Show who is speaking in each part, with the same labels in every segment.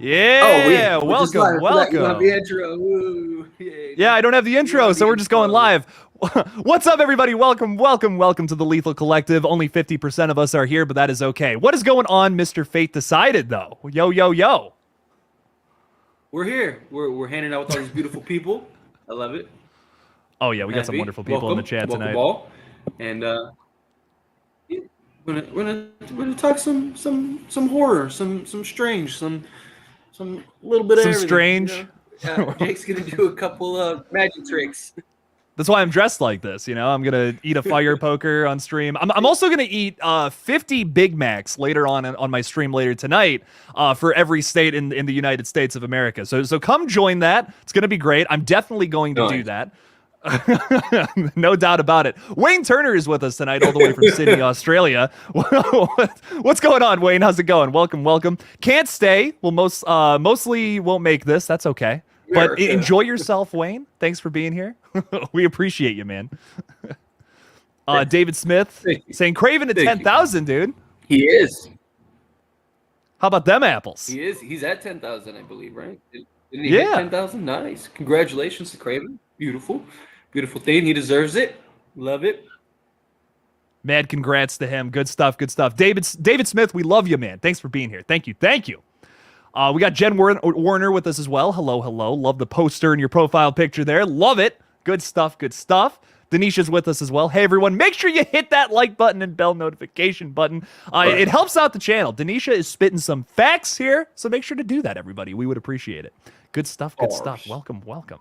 Speaker 1: Yeah,
Speaker 2: we're just
Speaker 1: welcome,
Speaker 2: live. You don't have the
Speaker 1: welcome.
Speaker 2: intro. Woo.
Speaker 1: Yeah, I don't have the
Speaker 2: You don't
Speaker 1: intro,
Speaker 2: have
Speaker 1: so
Speaker 2: the
Speaker 1: we're just going
Speaker 2: intro.
Speaker 1: live. What's up, everybody? Welcome, welcome, welcome to the Lethal Collective. Only 50% of us are here, but that is okay. What is going on, Mr. Fate Decided, though? Yo, yo, yo.
Speaker 2: We're here. We're hanging out with all these beautiful people. I love it.
Speaker 1: Oh, yeah,
Speaker 2: I'm
Speaker 1: we got some
Speaker 2: happy.
Speaker 1: wonderful people in the
Speaker 2: Welcome,
Speaker 1: chat
Speaker 2: welcome
Speaker 1: tonight.
Speaker 2: all. And yeah, we're gonna talk some horror, some strange, some little bit of
Speaker 1: Some
Speaker 2: everything.
Speaker 1: strange.
Speaker 2: Jake's gonna do a couple of magic tricks.
Speaker 1: That's why I'm dressed like this. You know, I'm gonna eat a fire poker on stream. I'm also gonna eat 50 Big Macs later on my stream later tonight for every state in the United States of America. So come join that. It's gonna be great. I'm definitely going to do that. No doubt about it. Wayne Turner is with us tonight, all the way from Sydney, Australia. What's going on, Wayne? How's it going? Welcome, welcome. Can't stay. Well, mostly won't make this. That's okay. But enjoy yourself, Wayne. Thanks for being here. We appreciate you, man. David Smith saying Craven at 10,000, dude.
Speaker 2: He is.
Speaker 1: How about them apples?
Speaker 2: He is. He's at 10,000, I believe, right? Didn't he hit 10,000? Nice. Congratulations to Craven. Beautiful. Beautiful thing. He deserves it. Love it.
Speaker 1: Mad congrats to him. Good stuff. Good stuff. David Smith, we love you, man. Thanks for being here. Thank you. Thank you. We got Jen Warner with us as well. Hello, hello. Love the poster and your profile picture there. Love it. Good stuff. Good stuff. Denisha's with us as well. Hey, everyone, make sure you hit that like button and bell notification button. It helps out the channel. Denisha is spitting some facts here, so make sure to do that, everybody. We would appreciate it. Good stuff. Good stuff. Welcome. Welcome.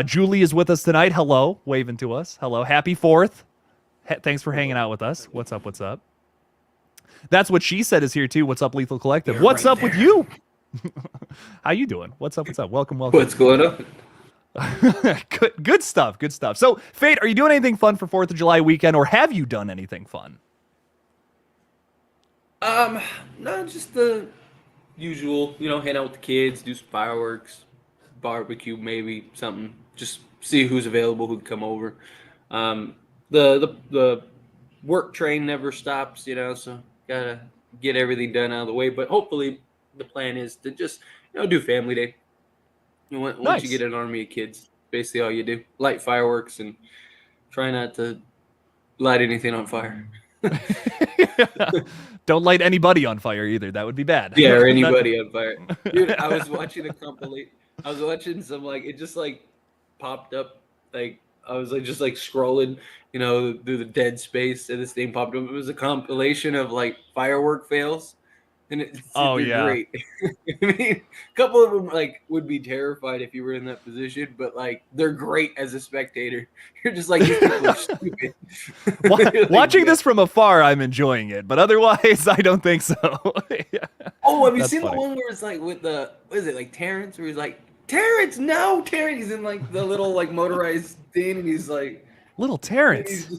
Speaker 1: Julie is with us tonight. Hello. Waving to us. Hello. Happy 4th. Thanks for hanging out with us. What's up? What's up? That's what she said is here too. What's up, Lethal Collective?
Speaker 2: You're
Speaker 1: what's
Speaker 2: right
Speaker 1: up
Speaker 2: there.
Speaker 1: with you? How you doing? What's up? What's up? Welcome, welcome.
Speaker 2: What's going on?
Speaker 1: Good stuff. Good stuff. So, Fate, are you doing anything fun for 4th of July weekend, or have you done anything fun?
Speaker 2: No, just the usual. You know, hang out with the kids, do some fireworks, barbecue, maybe something. Just see who's available, who'd come over. The work train never stops, you know, so gotta get everything done out of the way. But hopefully, the plan is to just do family day. You know, once you get an army of kids, basically all you do: light fireworks and try not to light anything on fire.
Speaker 1: Don't light anybody on fire either. That would be bad.
Speaker 2: Yeah, or anybody on fire. Dude, I was watching a compilation. I was watching some it just popped up I was just scrolling, through the dead space, and this thing popped up. It was a compilation of firework fails, and it's great. I mean, a couple of them would be terrified if you were in that position, but they're great as a spectator. You're just these people are stupid.
Speaker 1: Watching this from afar, I'm enjoying it, but otherwise, I don't think so.
Speaker 2: Yeah. Oh, have you seen the one where it's with the Terrence, where he's Terrence, no, Terrence. He's in the little motorized thing, and he's
Speaker 1: little Terrence.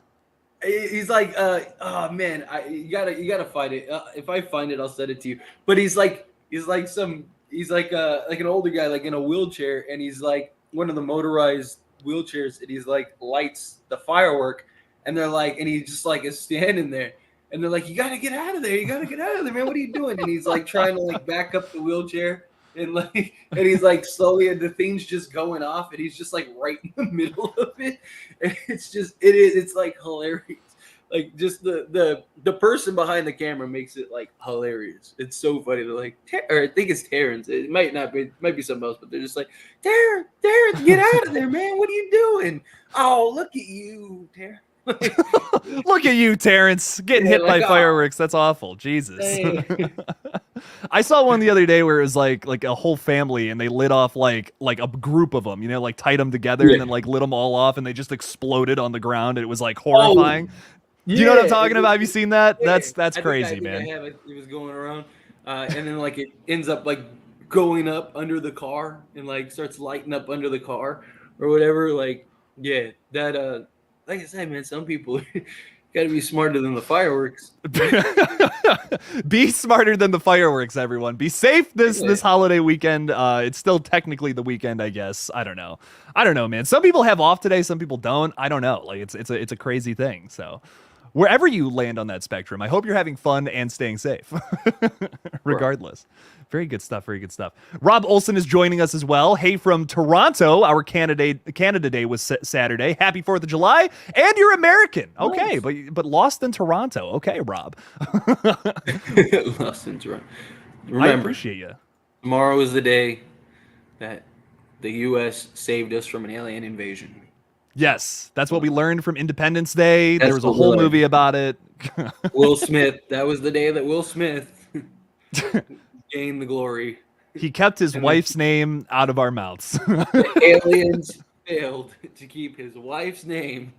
Speaker 2: He's oh man, you gotta find it. If I find it, I'll send it to you. But he's like an older guy in a wheelchair, and he's one of the motorized wheelchairs, and he's lights the firework, and they're and he just is standing there, and they're you gotta get out of there, man. What are you doing? And he's trying to back up the wheelchair. And and he's slowly, and the thing's just going off, and he's just right in the middle of it, and it's hilarious. Just the person behind the camera makes it hilarious. It's so funny. They're or I think it's Terrence. It might not be, it might be something else, but they're just Terrence, get out of there, man. What are you doing? Oh, look at you, Terrence.
Speaker 1: Look at you, Terrence, getting hit by fireworks. That's awful. Jesus. I saw one the other day where it was like a whole family, and they lit off like a group of them, tied them together and then lit them all off, and they just exploded on the ground, and it was horrifying. Do you know what I'm talking about? Have you seen that? Yeah. That's crazy, man.
Speaker 2: It was going around, and then it ends up going up under the car, and starts lighting up under the car or whatever. That like I said, man, some people got to be smarter than the fireworks.
Speaker 1: Be smarter than the fireworks, everyone. Be safe this holiday weekend. It's still technically the weekend, I guess. I don't know, man. Some people have off today, some people don't. I don't know. It's a crazy thing. So wherever you land on that spectrum, I hope you're having fun and staying safe, regardless. Very good stuff. Very good stuff. Rob Olson is joining us as well. Hey, from Toronto. Our Canada Day was Saturday. Happy 4th of July. And you're American. Okay, nice. but lost in Toronto. Okay, Rob.
Speaker 2: Lost in Toronto. Remember,
Speaker 1: I appreciate you.
Speaker 2: Tomorrow is the day that the U.S. saved us from an alien invasion.
Speaker 1: Yes, that's what we learned from Independence Day. There was a whole movie about it.
Speaker 2: Will Smith. That was the day that Will Smith gained the glory.
Speaker 1: He kept his wife's name out of our mouths.
Speaker 2: The aliens failed to keep his wife's name.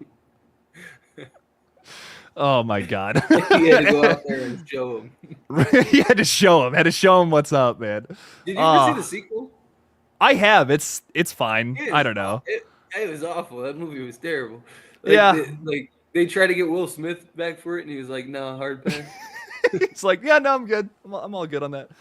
Speaker 1: Oh my God.
Speaker 2: He had to go out there and show him.
Speaker 1: He had to show him what's up, man.
Speaker 2: Did you ever see the sequel?
Speaker 1: I have. It's fine. I don't know.
Speaker 2: It was awful. That movie was terrible. They tried to get Will Smith back for it, and he was like, "No, hard pass."
Speaker 1: He's like, "Yeah, no, I'm good. I'm all good on that."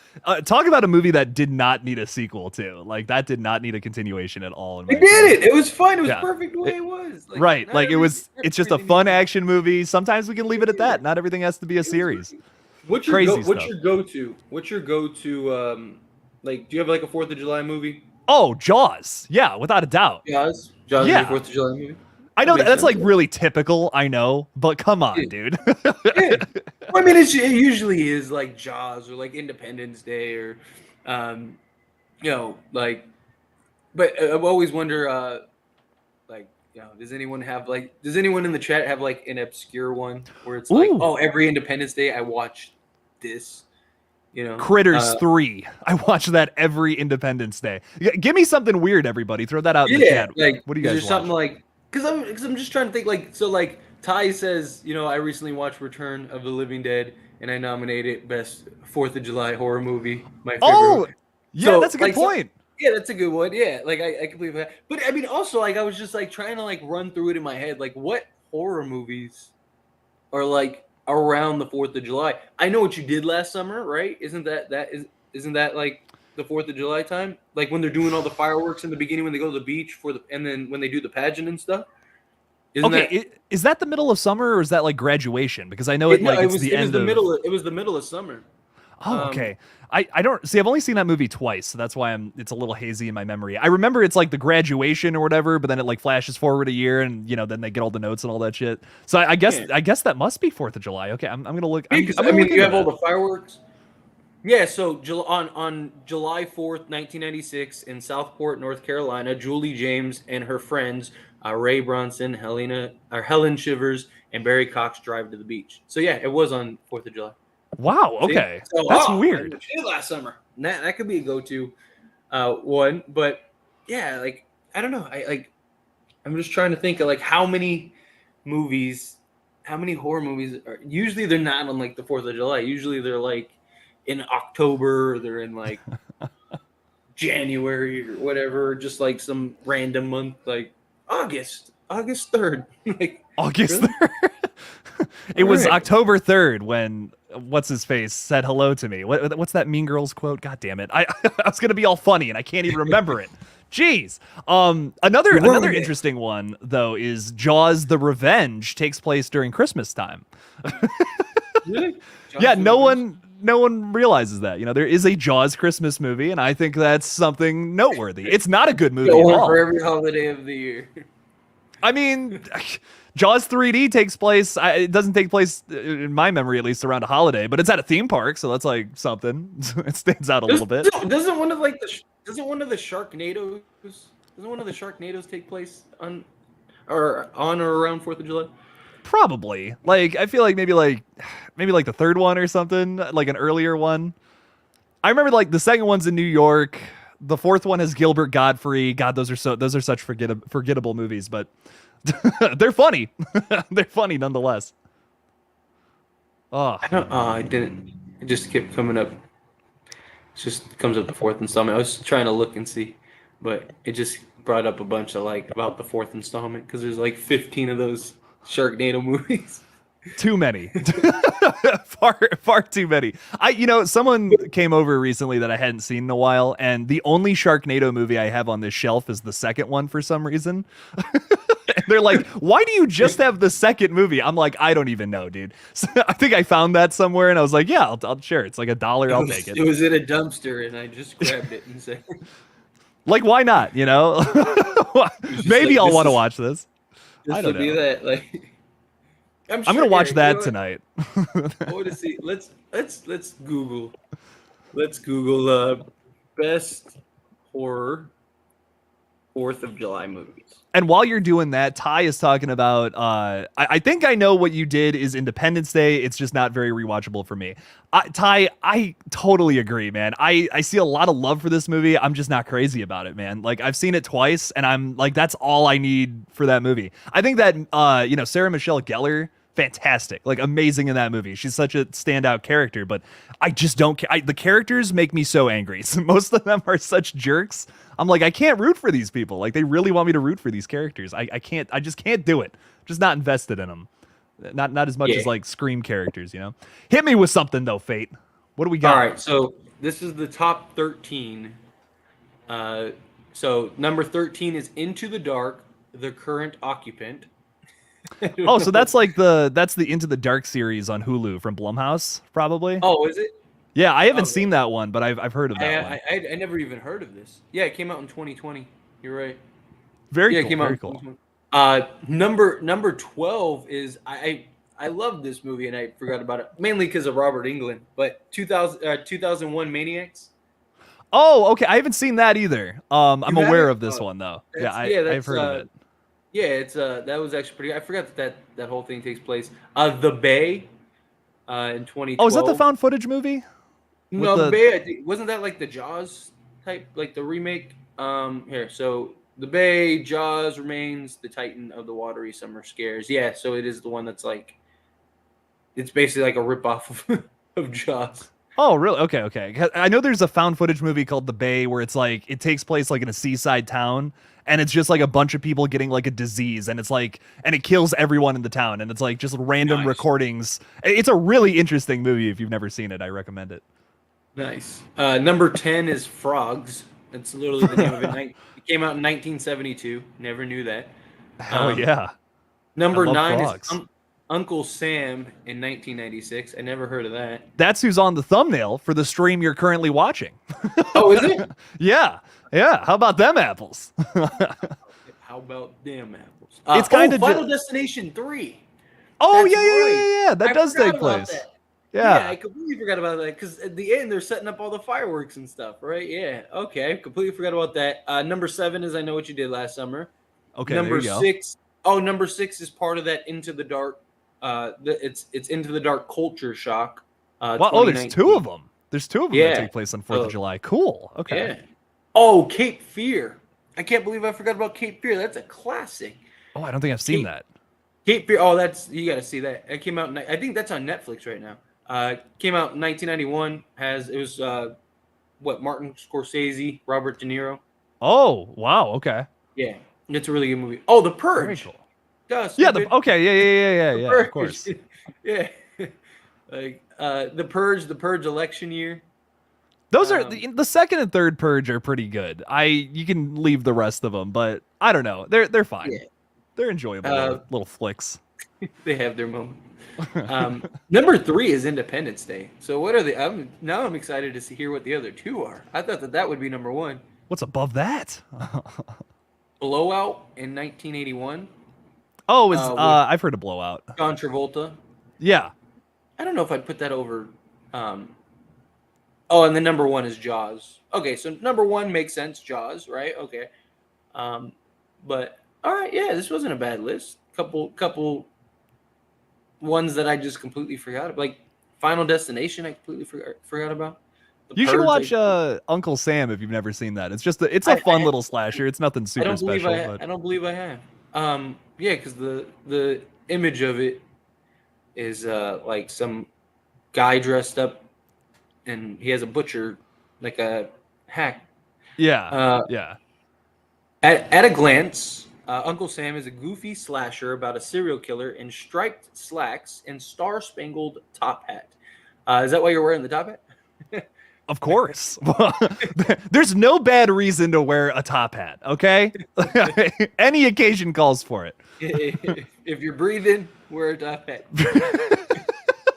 Speaker 1: Talk about a movie that did not need a sequel too. Like that did not need a continuation at all.
Speaker 2: They did it. It was fun. It was perfect the way it was.
Speaker 1: Right. Like it's just a fun action movie. Sometimes we can leave it at that. Not everything has to be a series.
Speaker 2: What's your go-to? What's your go-to? Like, do you have like a 4th of July movie?
Speaker 1: Oh, Jaws. Yeah, without a doubt.
Speaker 2: Jaws is your 4th of July movie?
Speaker 1: I know that's like really typical, I know, but come on, dude.
Speaker 2: Yeah. Well, I mean, it usually is like Jaws or like Independence Day or, but I've always wonder, does anyone in the chat have like an obscure one where it's like, every Independence Day I watched this?
Speaker 1: Critters 3. I watch that every Independence Day. Give me something weird, everybody. Throw that out in the chat.
Speaker 2: Like,
Speaker 1: what do you guys watch?
Speaker 2: Something like, because I'm just trying to think like Ty says, I recently watched Return of the Living Dead and I nominated best 4th of July horror movie. My favorite.
Speaker 1: Oh, yeah, that's a good point.
Speaker 2: Yeah, that's a good one. Yeah, like I completely that. But I mean, also like I was just like trying to like run through it in my head, like what horror movies are like around the 4th of July. I Know What You Did Last Summer, right? Isn't that like the 4th of July time? Like when they're doing all the fireworks in the beginning when they go to the beach and then when they do the pageant and stuff?
Speaker 1: Is that the middle of summer or is that like graduation? Because I know it was the
Speaker 2: middle of summer.
Speaker 1: Oh, okay. I don't see. I've only seen that movie twice, so that's why it's a little hazy in my memory. I remember it's like the graduation or whatever, but then it like flashes forward a year, and then they get all the notes and all that shit. So I guess that must be 4th of July. Okay, I'm gonna look.
Speaker 2: You have all the fireworks. Yeah, so on July 4th, 1996, in Southport, North Carolina, Julie James and her friends, Ray Bronson, Helen Shivers, and Barry Cox drive to the beach. So yeah, it was on 4th of July.
Speaker 1: Wow. Okay, so, that's weird.
Speaker 2: Last summer, that could be a go-to one, but yeah, like I don't know. I'm just trying to think of like how many horror movies are. Usually they're not on like the 4th of July. Usually they're like in October. Or they're in like January or whatever, just like some random month, like August 3rd. Like
Speaker 1: August 3rd. It was October 3rd when what's his face said hello to me. What's that Mean Girls quote? God damn it! I was gonna be all funny and I can't even remember it. Jeez. Another interesting one though is Jaws: The Revenge takes place during Christmas time.
Speaker 2: Really?
Speaker 1: Yeah, no one realizes that. There is a Jaws Christmas movie, and I think that's something noteworthy. It's not a good movie at all.
Speaker 2: For every holiday of the year.
Speaker 1: I mean, Jaws 3D takes place. It doesn't take place, in my memory at least, around a holiday, but it's at a theme park, so that's like something. It stands out a little bit.
Speaker 2: Doesn't one of the Sharknadoes take place on or around 4th of July?
Speaker 1: Probably. Like I feel like maybe like the third one or something, like an earlier one. I remember like the second one's in New York. The fourth one is Gilbert Gottfried. God, those are such forgettable movies, but they're funny. They're funny nonetheless. Oh,
Speaker 2: I didn't. It just kept coming up. It just comes up the fourth installment. I was trying to look and see, but it just brought up a bunch of like about the fourth installment because there's like 15 of those Sharknado movies.
Speaker 1: Too many. far too many. Someone came over recently that I hadn't seen in a while, and the only Sharknado movie I have on this shelf is the second one for some reason. And they're like, why do you just have the second movie? I'm like, I don't even know, dude. So I think I found that somewhere, and I was like, yeah, I'll share. It's like $1. I'll take it.
Speaker 2: It was in a dumpster, and I just grabbed it and said,
Speaker 1: Like, why not? You know, maybe
Speaker 2: like,
Speaker 1: I'll want to watch this. I
Speaker 2: this
Speaker 1: don't
Speaker 2: will be
Speaker 1: know.
Speaker 2: that. Like,
Speaker 1: I'm gonna watch that tonight.
Speaker 2: I want to see. Let's Google. Let's Google best horror 4th of July movies.
Speaker 1: And while you're doing that, Ty is talking about, I think I know what you did is Independence Day. It's just not very rewatchable for me. Ty, I totally agree, man. I see a lot of love for this movie. I'm just not crazy about it, man. Like, I've seen it twice, and I'm like, that's all I need for that movie. I think that, Sarah Michelle Gellar, fantastic, like amazing in that movie. She's such a standout character, but I just don't care. The characters make me so angry. So most of them are such jerks. I'm like, I can't root for these people. Like, they really want me to root for these characters. I can't. I just can't do it. Just not invested in them. Not as much as like Scream characters, you know. Hit me with something though, Fate. What do we got?
Speaker 2: All right, so this is the top 13. So number 13 is Into the Dark, The Current Occupant.
Speaker 1: Oh, so that's like the Into the Dark series on Hulu from Blumhouse, probably.
Speaker 2: Oh, is it?
Speaker 1: Yeah, I haven't seen that one, but I've heard of that one.
Speaker 2: I never even heard of this. Yeah, it came out in 2020. You're right.
Speaker 1: Very
Speaker 2: yeah,
Speaker 1: cool.
Speaker 2: It came
Speaker 1: very
Speaker 2: out
Speaker 1: cool.
Speaker 2: Number 12 is I love this movie and I forgot about it mainly because of Robert Englund. But 2001 Maniacs.
Speaker 1: Oh, okay. I haven't seen that either. I'm aware of this one though. Yeah, I've heard of it.
Speaker 2: Yeah, it's that was actually pretty. I forgot that whole thing takes place. The Bay, in 2012.
Speaker 1: Oh, is that the found footage movie?
Speaker 2: No, the Bay. I think, wasn't that like the Jaws type, like the remake? Here, so the Bay, Jaws remains the Titan of the watery summer scares. Yeah, so it is the one that's like, it's basically like a ripoff of Jaws.
Speaker 1: Oh, really? Okay. I know there's a found footage movie called The Bay where it's like it takes place like in a seaside town, and it's just like a bunch of people getting like a disease, and it's like, and it kills everyone in the town, and it's like just random recordings. It's a really interesting movie. If you've never seen it, I recommend it.
Speaker 2: Nice. Number 10 is Frogs. That's literally the name of it. It came out in 1972. Never knew that.
Speaker 1: Hell yeah.
Speaker 2: Number 9 is Uncle Sam in 1996. I never heard of that.
Speaker 1: That's who's on the thumbnail for the stream you're currently watching.
Speaker 2: Oh, is it?
Speaker 1: Yeah. How about them apples?
Speaker 2: How about them apples?
Speaker 1: It's kind of
Speaker 2: Final Destination 3.
Speaker 1: Oh, yeah. That does take place.
Speaker 2: Yeah, I completely forgot about that because at the end they're setting up all the fireworks and stuff, right? Yeah. Okay, completely forgot about that. Number 7 is I Know What You Did Last Summer.
Speaker 1: Okay.
Speaker 2: Number 6. Oh, number 6 is part of that Into the Dark. It's Into the Dark Culture Shock.
Speaker 1: Wow, there's 2 of them. There's 2 of them that take place on 4th of July. Cool. Okay.
Speaker 2: Yeah. Oh, Cape Fear. I can't believe I forgot about Cape Fear. That's a classic.
Speaker 1: Oh, I don't think I've seen that.
Speaker 2: Cape Fear. Oh, you got to see that. It came out. I think that's on Netflix right now. Came out in 1991. Martin Scorsese, Robert De Niro.
Speaker 1: Oh, wow. Okay.
Speaker 2: Yeah, it's a really good movie. Oh, The Purge. Very cool.
Speaker 1: Yeah. Yeah. Of course.
Speaker 2: Yeah. Like The Purge election year.
Speaker 1: Those are the second and third Purge are pretty good. You can leave the rest of them, but I don't know. They're fine. Yeah. They're enjoyable little flicks.
Speaker 2: They have their moment. Number 3 is Independence Day. So what are the? I'm excited to hear what the other 2 are. I thought that would be number 1.
Speaker 1: What's above that?
Speaker 2: Blowout in 1981.
Speaker 1: Oh, I've heard of Blowout.
Speaker 2: John Travolta.
Speaker 1: Yeah.
Speaker 2: I don't know if I'd put that over. Oh, and the number 1 is Jaws. Okay, so number 1 makes sense. Jaws, right? Okay. But all right, yeah, this wasn't a bad list. Couple ones that I just completely forgot. Like Final Destination, I completely forgot about.
Speaker 1: You should watch Uncle Sam if you've never seen that. It's just it's a fun little slasher. It's nothing super special.
Speaker 2: I don't believe I have. Yeah, because the image of it is like some guy dressed up, and he has a butcher, like a hack.
Speaker 1: Yeah.
Speaker 2: At a glance, Uncle Sam is a goofy slasher about a serial killer in striped slacks and star-spangled top hat. Is that why you're wearing the top hat?
Speaker 1: Of course. There's no bad reason to wear a top hat, okay? Any occasion calls for it.
Speaker 2: If you're breathing, wear a top hat.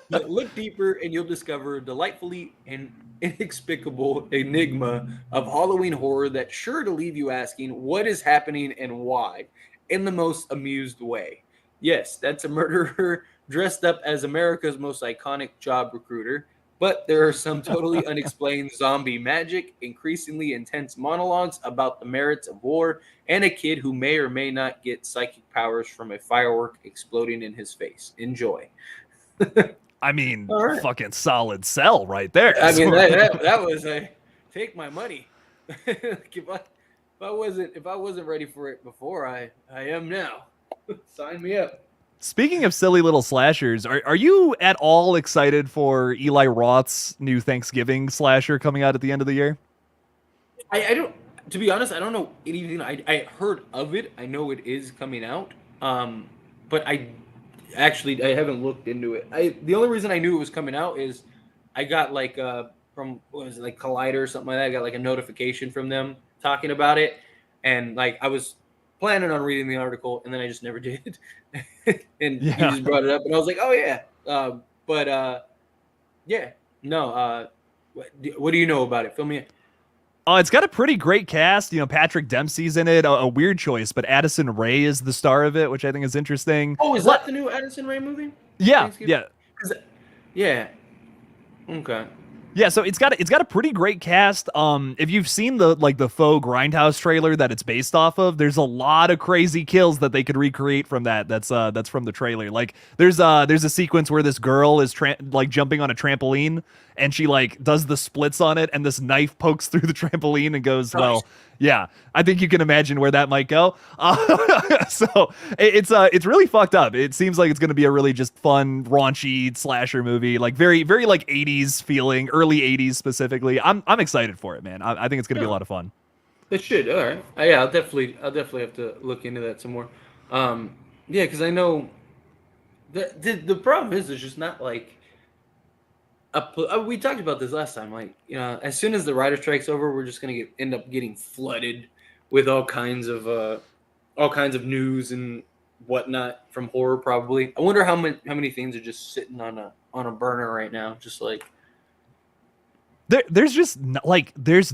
Speaker 2: But look deeper and you'll discover a delightfully and inexplicable enigma of Halloween horror that's sure to leave you asking what is happening and why, in the most amused way. Yes, that's a murderer dressed up as America's most iconic job recruiter, but there are some totally unexplained zombie magic, increasingly intense monologues about the merits of war, and a kid who may or may not get psychic powers from a firework exploding in his face. Enjoy.
Speaker 1: I mean,
Speaker 2: All right.
Speaker 1: fucking solid sell right there.
Speaker 2: I mean, that was a take my money. if I wasn't ready for it before, I am now. Sign me up.
Speaker 1: Speaking of silly little slashers, are you at all excited for Eli Roth's new Thanksgiving slasher coming out at the end of the year?
Speaker 2: I don't. To be honest, I don't know anything. I heard of it. I know it is coming out. But I haven't looked into it. The only reason I knew it was coming out is I got like from what was it, like Collider or something like that. I got like a notification from them talking about it, and like I was planning on reading the article, and then I just never did. And you just brought it up, and I was like, oh yeah. Yeah, no. What do you know about it? Fill me in.
Speaker 1: It's got a pretty great cast. You know, Patrick Dempsey's in it. A weird choice, but Addison Rae is the star of it, which I think is interesting.
Speaker 2: Oh, is that the new Addison Rae movie?
Speaker 1: Yeah.
Speaker 2: Yeah. Okay.
Speaker 1: Yeah, so it's got a pretty great cast. If you've seen the faux Grindhouse trailer that it's based off of, there's a lot of crazy kills that they could recreate from that. That's from the trailer. Like there's a sequence where this girl is jumping on a trampoline and she like does the splits on it, and this knife pokes through the trampoline and goes, well, yeah, I think you can imagine where that might go. So it's really fucked up. It seems like it's going to be a really just fun, raunchy slasher movie, like very, very like 80s feeling, early 80s specifically. I'm excited for it, man. I think it's going to be a lot of fun.
Speaker 2: It should. All right. Yeah, I'll definitely have to look into that some more. Yeah, because I know the problem is there's just not like we talked about this last time. Like, you know, as soon as the writer strike's over, we're just gonna end up getting flooded with all kinds of news and whatnot from horror. Probably. I wonder how many things are just sitting on a burner right now. Just like
Speaker 1: there's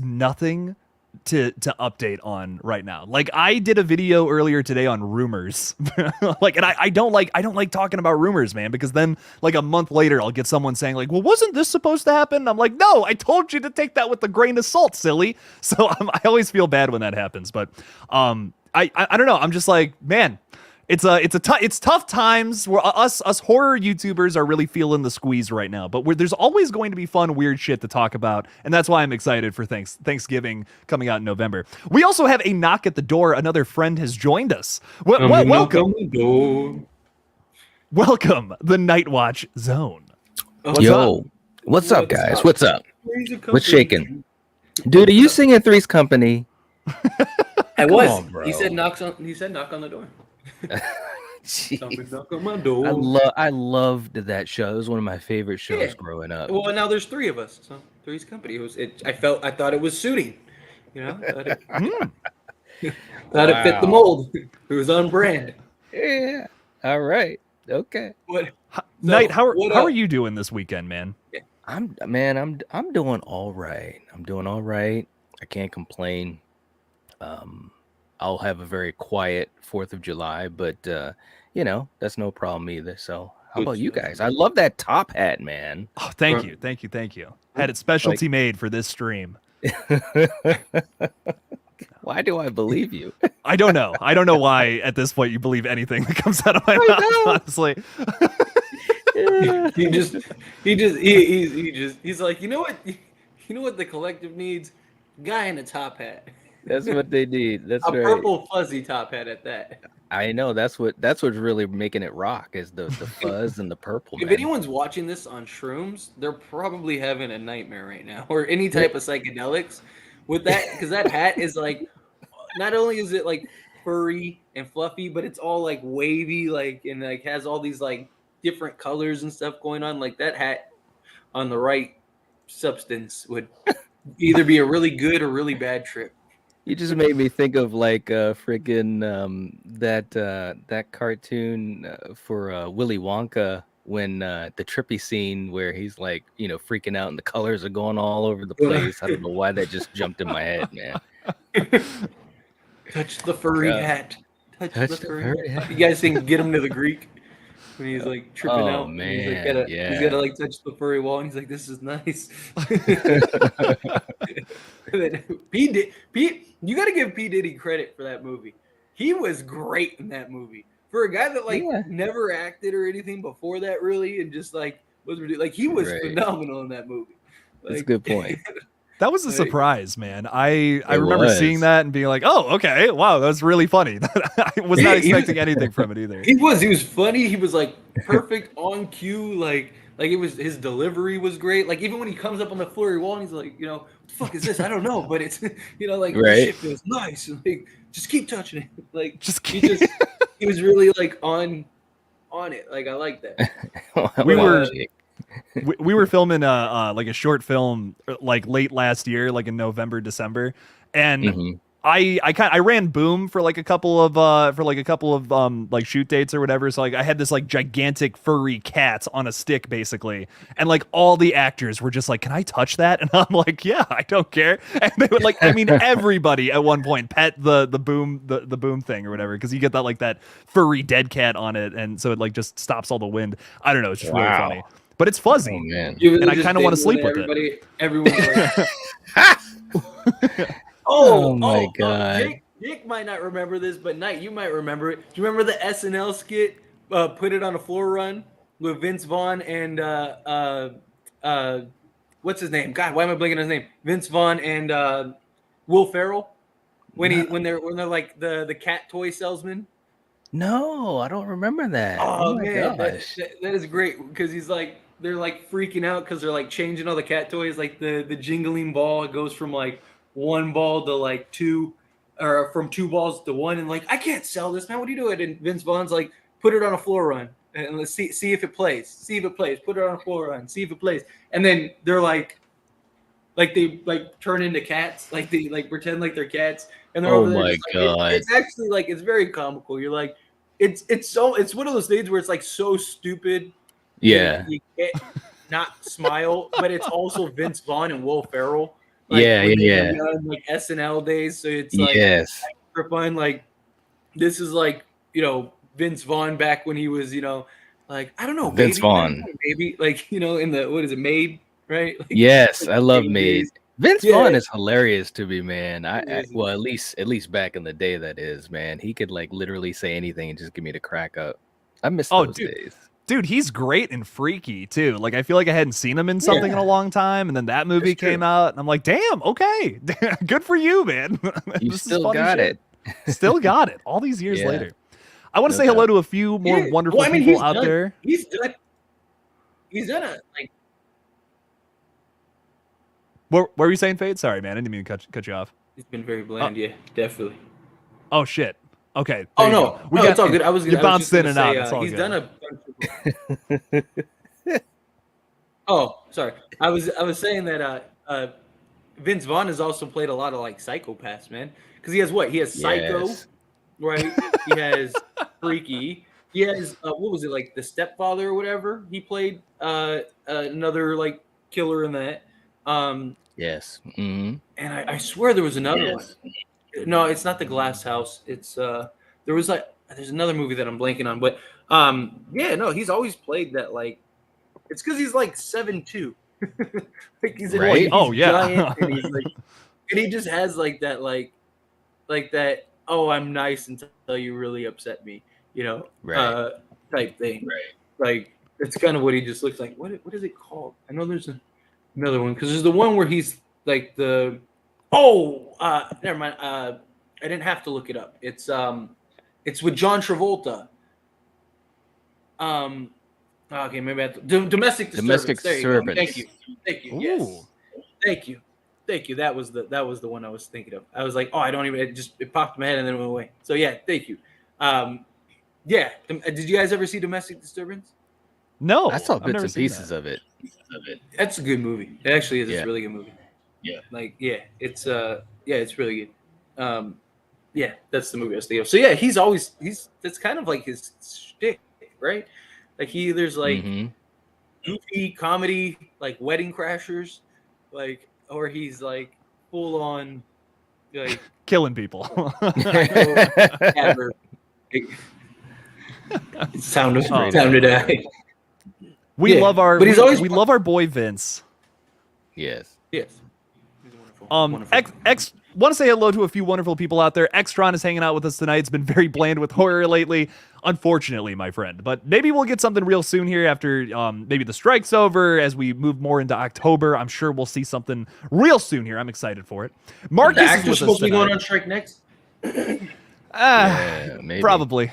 Speaker 1: nothing to update on right now. Like I did a video earlier today on rumors. And I don't like talking about rumors, man, because then like a month later I'll get someone saying like, well, wasn't this supposed to happen? I'm like, no, I told you to take that with a grain of salt, silly. So I always feel bad when that happens. But I don't know. I'm just like, man, it's tough times where us horror YouTubers are really feeling the squeeze right now. But there's always going to be fun, weird shit to talk about, and that's why I'm excited for Thanksgiving coming out in November. We also have a knock at the door. Another friend has joined us. Welcome. Welcome, the Nightwatch Zone.
Speaker 3: What's up, guys? What's up? What's shaking? Dude, are you singing Three's Company?
Speaker 2: I was.
Speaker 3: On, bro.
Speaker 2: He said knock on the door. Knock on my door.
Speaker 3: I loved that show. It was one of my favorite shows growing up.
Speaker 2: Well, now there's three of us, so Three's Company. I thought it was suiting. You know, thought it fit the mold. It was on brand.
Speaker 3: Yeah. All right. Okay.
Speaker 1: Knight, how are you doing this weekend, man?
Speaker 2: Yeah.
Speaker 3: I'm doing all right. I'm doing all right. I can't complain. I'll have a very quiet 4th of July, but you know, that's no problem either. So how about you guys? I love that top hat, man.
Speaker 1: Oh, thank you. Had it specialty made for this stream.
Speaker 3: Why do I believe you?
Speaker 1: I don't know. I don't know why at this point you believe anything that comes out of my mouth, honestly.
Speaker 2: He's like, you know what the collective needs? Guy in a top hat.
Speaker 3: That's what they need. That's
Speaker 2: a
Speaker 3: right.
Speaker 2: Purple fuzzy top hat at that.
Speaker 3: I know that's what's really making it rock is the fuzz and the purple.
Speaker 2: If anyone's watching this on shrooms, they're probably having a nightmare right now, or any type of psychedelics with that, because that hat is like, not only is it like furry and fluffy, but it's all like wavy, like, and like has all these like different colors and stuff going on. Like that hat on the right substance would either be a really good or really bad trip.
Speaker 3: You just made me think of like freaking that cartoon for Willy Wonka when the trippy scene where he's like, freaking out and the colors are going all over the place. I don't know why that just jumped in my head, man.
Speaker 2: Touch the furry hat. Touch the furry hat. You guys think Get Him to the Greek? When he's like tripping out, and
Speaker 3: man,
Speaker 2: he's gotta like touch the furry wall, and he's like, "This is nice." Pete, you gotta give P Diddy credit for that movie. He was great in that movie for a guy that never acted or anything before that, really, and just like he was phenomenal in that movie.
Speaker 3: That's a good point.
Speaker 1: That was a surprise, man. I remember seeing that and being like, "Oh, okay, wow, that's really funny." I was not expecting anything from it either.
Speaker 2: He was funny. He was like perfect on cue. Like it was, his delivery was great. Like even when he comes up on the flurry wall and he's like, what the fuck is this? I don't know, but it's this shit feels nice. Like just keep touching it. Like he was really like on it. Like I like that.
Speaker 1: We were filming like a short film like late last year, like in November, December, and I ran Boom for like a couple of like shoot dates or whatever. So like I had this like gigantic furry cat on a stick basically, and like all the actors were just like, "Can I touch that?" And I'm like, "Yeah, I don't care." And they would everybody at one point pet the boom the boom thing or whatever, because you get that furry dead cat on it, and so it like just stops all the wind. I don't know, it's just really funny. But it's fuzzy,
Speaker 3: man.
Speaker 1: And I kind of want to sleep with it.
Speaker 2: Everyone's like,
Speaker 3: oh my god!
Speaker 2: Jake might not remember this, but Knight, you might remember it. Do you remember the SNL skit, "Put It on a Floor Run" with Vince Vaughn and what's his name? God, why am I blanking on his name? Vince Vaughn and Will Ferrell when they're like the cat toy salesman.
Speaker 3: No, I don't remember that.
Speaker 2: Oh man, that is great because they're like freaking out because they're like changing all the cat toys. Like the jingling ball, it goes from like one ball to like two, or from two balls to one, and like, I can't sell this, man. What are you doing? And Vince Vaughn's like, put it on a floor run and let's see if it plays. See if it plays. Put it on a floor run. See if it plays. And then they're like they like turn into cats. Like they like pretend like they're cats. And they're over there.
Speaker 3: My god!
Speaker 2: It's actually like, it's very comical. You're like, it's one of those things where it's like so stupid.
Speaker 3: Yeah.
Speaker 2: You can't not smile, but it's also Vince Vaughn and Will Ferrell.
Speaker 3: Like,
Speaker 2: like SNL days. So it's like, for fun, like this is like, Vince Vaughn back when he was, like, I don't know,
Speaker 3: Vince Vaughn,
Speaker 2: maybe like, in the, what is it, Maid, right? Like,
Speaker 3: yes, I love Maid. Vince Vaughn is hilarious to me, man. Well, at least back in the day, that is, man. He could like literally say anything and just give me the crack up. I miss those days.
Speaker 1: Dude, he's great and freaky too. Like, I feel like I hadn't seen him in something in a long time, and then that movie came out, and I'm like, damn, okay, good for you, man.
Speaker 3: You still got it.
Speaker 1: Still got it. All these years later. I want to say hello to a few more wonderful people out there.
Speaker 2: He's done a like.
Speaker 1: What were you saying, Fade? Sorry, man, I didn't mean to cut you off.
Speaker 2: It's been very bland, yeah, definitely.
Speaker 1: Oh shit. Okay.
Speaker 2: Oh no, it's all good.
Speaker 1: You bounced in and out. It's all
Speaker 2: he's
Speaker 1: good.
Speaker 2: done a bunch of. Oh, sorry. I was saying that Vince Vaughn has also played a lot of like psychopaths, man. Because he has what? He has Psycho, right? He has Freaky. He has what was it, like The Stepfather or whatever? He played another like killer in that.
Speaker 3: Yes. Mm-hmm.
Speaker 2: And I swear there was another one. No, it's not The Glass House. It's there's another movie that I'm blanking on, but he's always played that, like, it's because he's like 7'2". Like he's
Speaker 3: right.
Speaker 2: Giant, and he's like, and he just has like that that, oh, I'm nice until you really upset me, type thing.
Speaker 3: Right.
Speaker 2: Like it's kind of what he just looks like. What is it called? I know there's another one, because there's the one where he's like the. Never mind. I didn't have to look it up. It's with John Travolta. Okay, maybe I have to, Domestic Disturbance.
Speaker 3: Domestic Disturbance.
Speaker 2: Thank you.
Speaker 1: Ooh.
Speaker 2: Yes. Thank you. That was the one I was thinking of. I was like, oh, I don't even. It popped in my head and then it went away. So yeah, thank you. Did you guys ever see Domestic Disturbance?
Speaker 1: No,
Speaker 3: I saw bits and pieces of it.
Speaker 2: That's a good movie. It actually is. It's
Speaker 3: Yeah.
Speaker 2: a really good movie.
Speaker 4: Yeah.
Speaker 2: Like, it's it's really good. Yeah, that's the movie I was thinking of. So yeah, that's kind of like his shtick, right? Like there's like
Speaker 3: Mhm.
Speaker 2: goofy comedy, like Wedding Crashers, like, or he's like full on like
Speaker 1: Killing people.
Speaker 2: ever. It's time to
Speaker 1: Oh,
Speaker 2: time to die.
Speaker 1: we
Speaker 2: Yeah,
Speaker 1: love our
Speaker 2: but he's always-
Speaker 1: we love our boy Vince.
Speaker 3: Yes.
Speaker 2: Yes. He's wonderful.
Speaker 1: X want to say hello to a few wonderful people out there. Extron is hanging out with us tonight. It's been very bland with horror lately, unfortunately, my friend. But maybe we'll get something real soon here after maybe the strike's over. As we move more into October, I'm sure we'll see something real soon here. I'm excited for it. Marcus
Speaker 2: The
Speaker 1: is
Speaker 2: actor's
Speaker 1: with us
Speaker 2: supposed to be going
Speaker 1: tonight.
Speaker 2: on strike next.
Speaker 3: Yeah, maybe.
Speaker 1: Probably.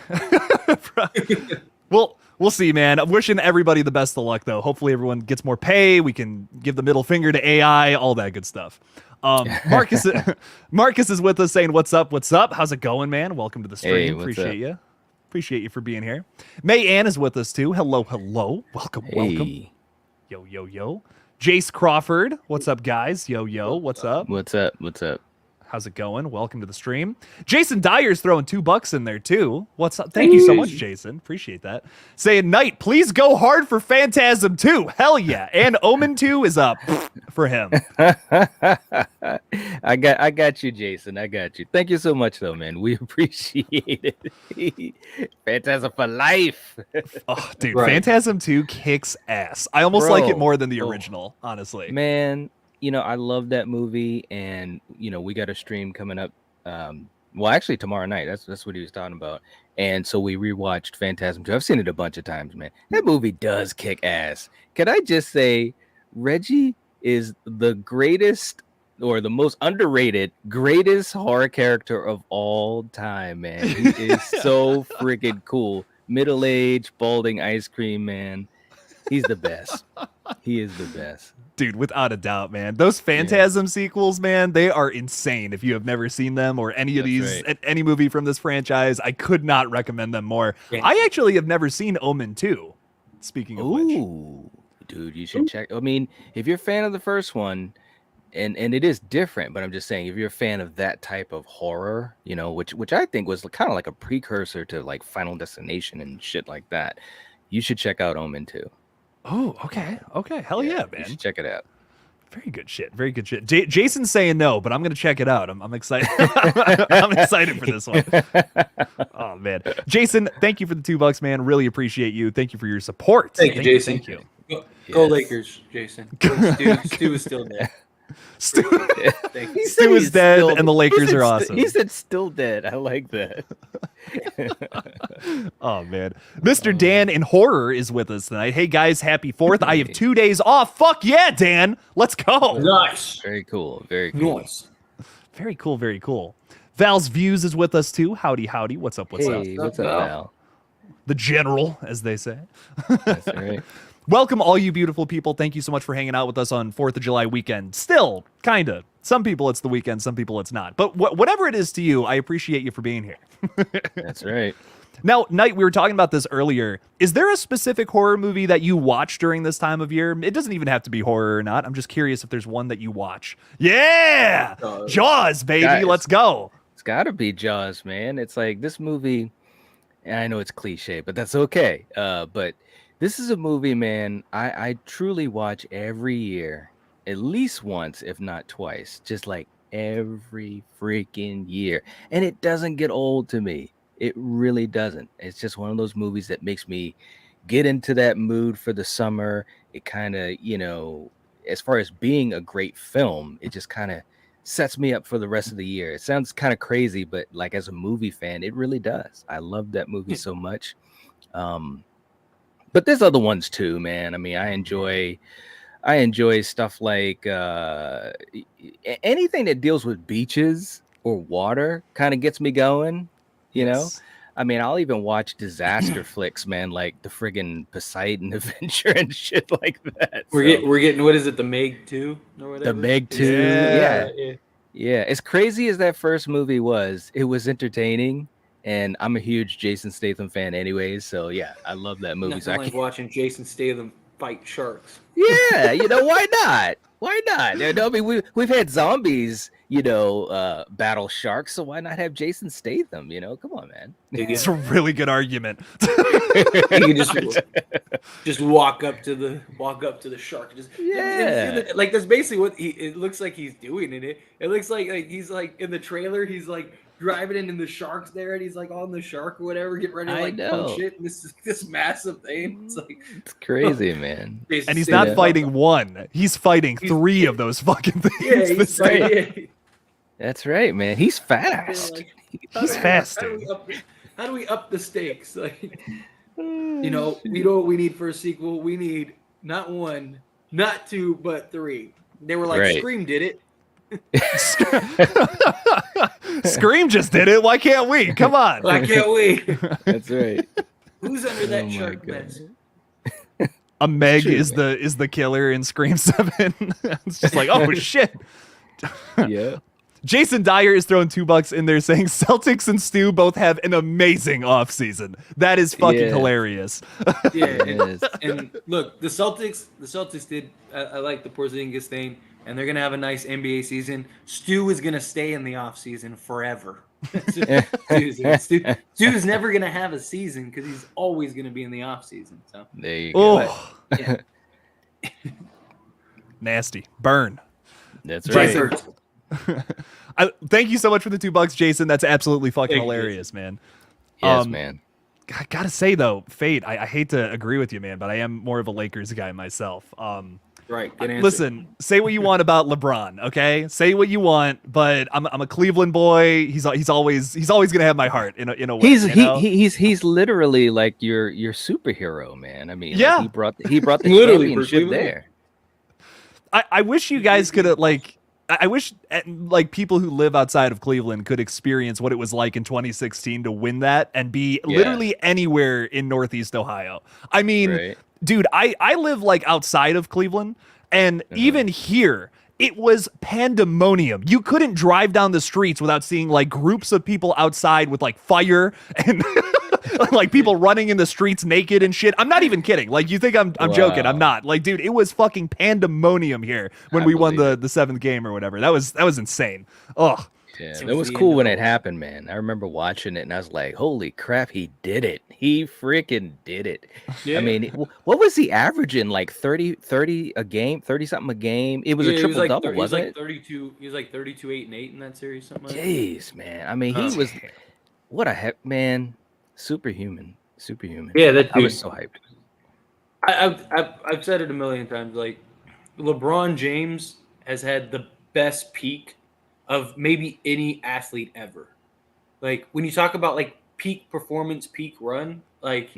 Speaker 1: We'll see, man. I'm wishing everybody the best of luck, though. Hopefully everyone gets more pay. We can give the middle finger to AI, all that good stuff. Marcus is with us saying, what's up? What's up? How's it going, man? Welcome to the stream.
Speaker 3: Hey, what's
Speaker 1: Appreciate
Speaker 3: up?
Speaker 1: you. Appreciate you for being here. May Ann is with us, too. Hello, hello. Welcome, welcome.
Speaker 3: Hey.
Speaker 1: Yo, yo, yo. Jace Crawford. What's up, guys? Yo, yo. What's up?
Speaker 3: What's up? What's up?
Speaker 1: How's it going? Welcome to the stream. Jason Dyer's throwing $2 in there too. What's up? Thank you so much, Jason. Appreciate that. Saying, Knight, please go hard for Phantasm 2. Hell yeah. And Omen 2 is up for him.
Speaker 3: I got you, Jason. I got you. Thank you so much, though, man. We appreciate it. Phantasm for life.
Speaker 1: Oh, dude,
Speaker 2: Right.
Speaker 1: Phantasm 2 kicks ass. I almost like it
Speaker 3: Bro.
Speaker 1: more than the
Speaker 3: Oh.
Speaker 1: original, honestly.
Speaker 3: Man, I love that movie, and we got a stream coming up. Well, actually, tomorrow night. That's what he was talking about. And so we rewatched Phantasm 2. I've seen it a bunch of times, man. That movie does kick ass. Can I just say, Reggie is the greatest or the most underrated, greatest horror character of all time, man. He is so freaking cool. Middle-aged, balding ice cream man. He's the best. He is the best.
Speaker 1: Dude, without a doubt, man. Those Phantasm sequels, man, they are insane. If you have never seen them or any of
Speaker 3: That's
Speaker 1: these, any movie from this franchise, I could not recommend them more.
Speaker 2: Yeah.
Speaker 1: I actually have never seen Omen 2, speaking of which.
Speaker 3: Ooh, dude, you should check. I mean, if you're a fan of the first one, and it is different, but I'm just saying, if you're a fan of that type of horror, which I think was kind of like a precursor to like Final Destination and shit like that, you should check out Omen 2.
Speaker 1: Oh, okay. Okay. Hell yeah,
Speaker 3: You
Speaker 1: man.
Speaker 3: should check it out.
Speaker 1: Very good shit. Very good shit. Jason's saying no, but I'm going to check it out. I'm excited. I'm excited for this one. Oh, man. Jason, thank you for the $2, man. Really appreciate you. Thank you for your support.
Speaker 2: Thank you, Jason.
Speaker 1: Thank you.
Speaker 2: Go
Speaker 3: Yes.
Speaker 2: Lakers, Jason. Stu is still there.
Speaker 1: Stu,
Speaker 2: Thank you.
Speaker 1: Stu is
Speaker 3: he's
Speaker 1: dead,
Speaker 3: still-
Speaker 1: and the
Speaker 3: he
Speaker 1: Lakers
Speaker 3: said
Speaker 1: are
Speaker 3: st-
Speaker 1: awesome.
Speaker 3: He said still dead. I like that.
Speaker 1: Oh, man. Mr. Dan in horror is with us tonight. Hey, guys, happy 4th. I have 2 days off. Fuck yeah, Dan. Let's go.
Speaker 2: Nice.
Speaker 3: Very cool. Very cool.
Speaker 2: Nice.
Speaker 1: Very cool. Very cool. Val's Views is with us, too. Howdy, howdy. What's up? What's up?
Speaker 3: Hey, what's up,
Speaker 2: Val?
Speaker 3: Val?
Speaker 1: The general, as they say.
Speaker 3: That's all right.
Speaker 1: Welcome, all you beautiful people. Thank you so much for hanging out with us on 4th of July weekend. Still, kind of. Some people it's the weekend, some people it's not. But whatever it is to you, I appreciate you for being here.
Speaker 3: That's right.
Speaker 1: Now, Knight, we were talking about this earlier. Is there a specific horror movie that you watch during this time of year? It doesn't even have to be horror or not. I'm just curious if there's one that you watch. Yeah! Jaws, baby.
Speaker 3: Guys.
Speaker 1: Let's go.
Speaker 3: It's got to be Jaws, man. It's like this movie, and I know it's cliche, but that's okay. But this is a movie, man, I truly watch every year, at least once, if not twice, just like every freaking year. And it doesn't get old to me. It really doesn't. It's just one of those movies that makes me get into that mood for the summer. It kind of, as far as being a great film, it just kind of sets me up for the rest of the year. It sounds kind of crazy, but like as a movie fan, it really does. I love that movie so much. But there's other ones too, man. I mean, I enjoy stuff like anything that deals with beaches or water kind of gets me going,
Speaker 1: Yes.
Speaker 3: I mean, I'll even watch disaster flicks, man, like the friggin' Poseidon Adventure and shit like that.
Speaker 2: We're getting what is it, the Meg 2 or whatever?
Speaker 3: The Meg 2.
Speaker 1: Yeah.
Speaker 3: Yeah. As crazy as that first movie was, it was entertaining. And I'm a huge Jason Statham fan anyways. So yeah, I love that movie. So
Speaker 2: Nothing
Speaker 3: I
Speaker 2: like watching Jason Statham fight sharks.
Speaker 3: Yeah, why not? Why not? I mean, we've had zombies, battle sharks, so why not have Jason Statham? Come on, man.
Speaker 1: It's a really good argument.
Speaker 2: You can just walk up to the shark. Just like that's basically what it looks like he's doing in it. It looks like he's like in the trailer. He's like driving in and the shark's there, and he's like on the shark or whatever, getting ready to like punch it. And this massive thing. It's like
Speaker 3: it's crazy, man.
Speaker 1: And he's not fighting one; he's fighting three of those fucking things.
Speaker 2: Yeah, he's fighting.
Speaker 3: That's right, man. He's fast.
Speaker 1: He's fast.
Speaker 2: How do we up the stakes? Like, we know what we need for a sequel. We need not one, not two, but three. They were like, Scream did it.
Speaker 1: Scream just did it. Why can't we? Come on.
Speaker 2: Why can't we?
Speaker 3: That's right.
Speaker 2: Who's under that shark mask?
Speaker 1: A Meg is the killer in Scream 7. It's just like, oh shit.
Speaker 3: Yeah.
Speaker 1: Jason Dyer is throwing $2 in there saying Celtics and Stu both have an amazing offseason. That is fucking hilarious.
Speaker 2: Yeah, and look, the Celtics did. I like the Porzingis thing, and they're gonna have a nice NBA season. Stu is gonna stay in the offseason forever. Stu's never gonna have a season because he's always gonna be in the offseason. So
Speaker 3: there you go.
Speaker 2: Yeah.
Speaker 1: Nasty burn.
Speaker 3: That's right.
Speaker 1: Thank you so much for the $2, Jason. That's absolutely fucking hilarious, man.
Speaker 3: Yes, man.
Speaker 1: I gotta say though, Fade, I hate to agree with you, man, but I am more of a Lakers guy myself.
Speaker 2: Right. Good answer.
Speaker 1: Listen, say what you want about LeBron, okay? Say what you want, but I'm a Cleveland boy. He's always gonna have my heart in a way.
Speaker 3: He's literally like your superhero, man. I mean,
Speaker 1: yeah,
Speaker 3: like he brought the championship there.
Speaker 1: I wish you guys could have I wish like people who live outside of Cleveland could experience what it was like in 2016 to win that and be literally anywhere in Northeast Ohio. I mean, dude, I live like outside of Cleveland, and even here, it was pandemonium. You couldn't drive down the streets without seeing like groups of people outside with like fire and like people running in the streets naked and shit. I'm not even kidding. Like, you think I'm joking. I'm not. Like, dude, it was fucking pandemonium here when we won the seventh game or whatever. That was insane. Oh,
Speaker 3: yeah, it was cool when it happened, man. I remember watching it and I was like, holy crap, he did it. He freaking did it. Yeah. I mean, what was he averaging? Like 30 a game, 30 something a game. It was a triple double, wasn't it?
Speaker 2: 32. He was like 32, 8, and 8 in that series, something like that.
Speaker 3: Jeez, man. I mean, he was what a heck, man. Superhuman.
Speaker 2: Yeah, that dude.
Speaker 3: I was so hyped.
Speaker 2: I've said it a million times. Like, LeBron James has had the best peak of maybe any athlete ever. Like, when you talk about like peak performance, peak run, like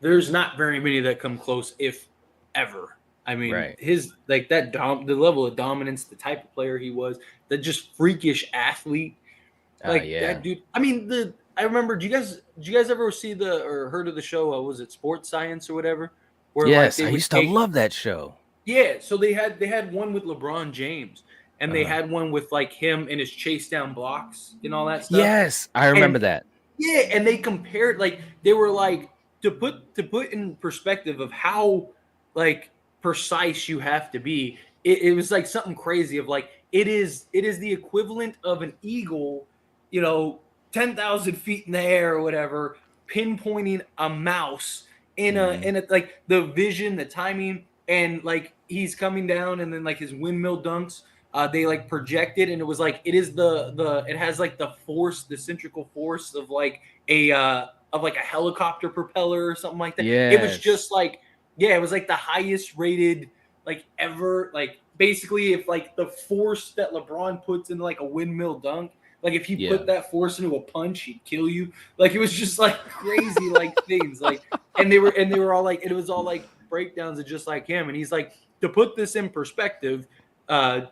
Speaker 2: there's not very many that come close, if ever. I mean, his like that the level of dominance, the type of player he was, the just freakish athlete. Like that dude. I mean, I remember. Do you guys ever see or heard of the show? Was it Sports Science or whatever?
Speaker 3: Where, yes, I used to love that show.
Speaker 2: Yeah, so they had one with LeBron James, and they had one with like him and his chase down blocks and all that stuff.
Speaker 3: Yes, I remember that.
Speaker 2: Yeah, and they compared, like, they were like, to put in perspective of how like precise you have to be. It was like something crazy of like it is the equivalent of an eagle, 10,000 feet in the air or whatever, pinpointing a mouse in a like the vision, the timing, and like he's coming down, and then like his windmill dunks, they like projected, and it was like it has like the force, the centrical force of like a helicopter propeller or something like that.
Speaker 3: Yes.
Speaker 2: It was just like it was like the highest rated like ever. Like basically, if like the force that LeBron puts into like a windmill dunk. Like if he put that force into a punch, he'd kill you. Like it was just like crazy like things. Like and they were all like, it was all like breakdowns of just like him. And he's like, to put this in perspective, Barry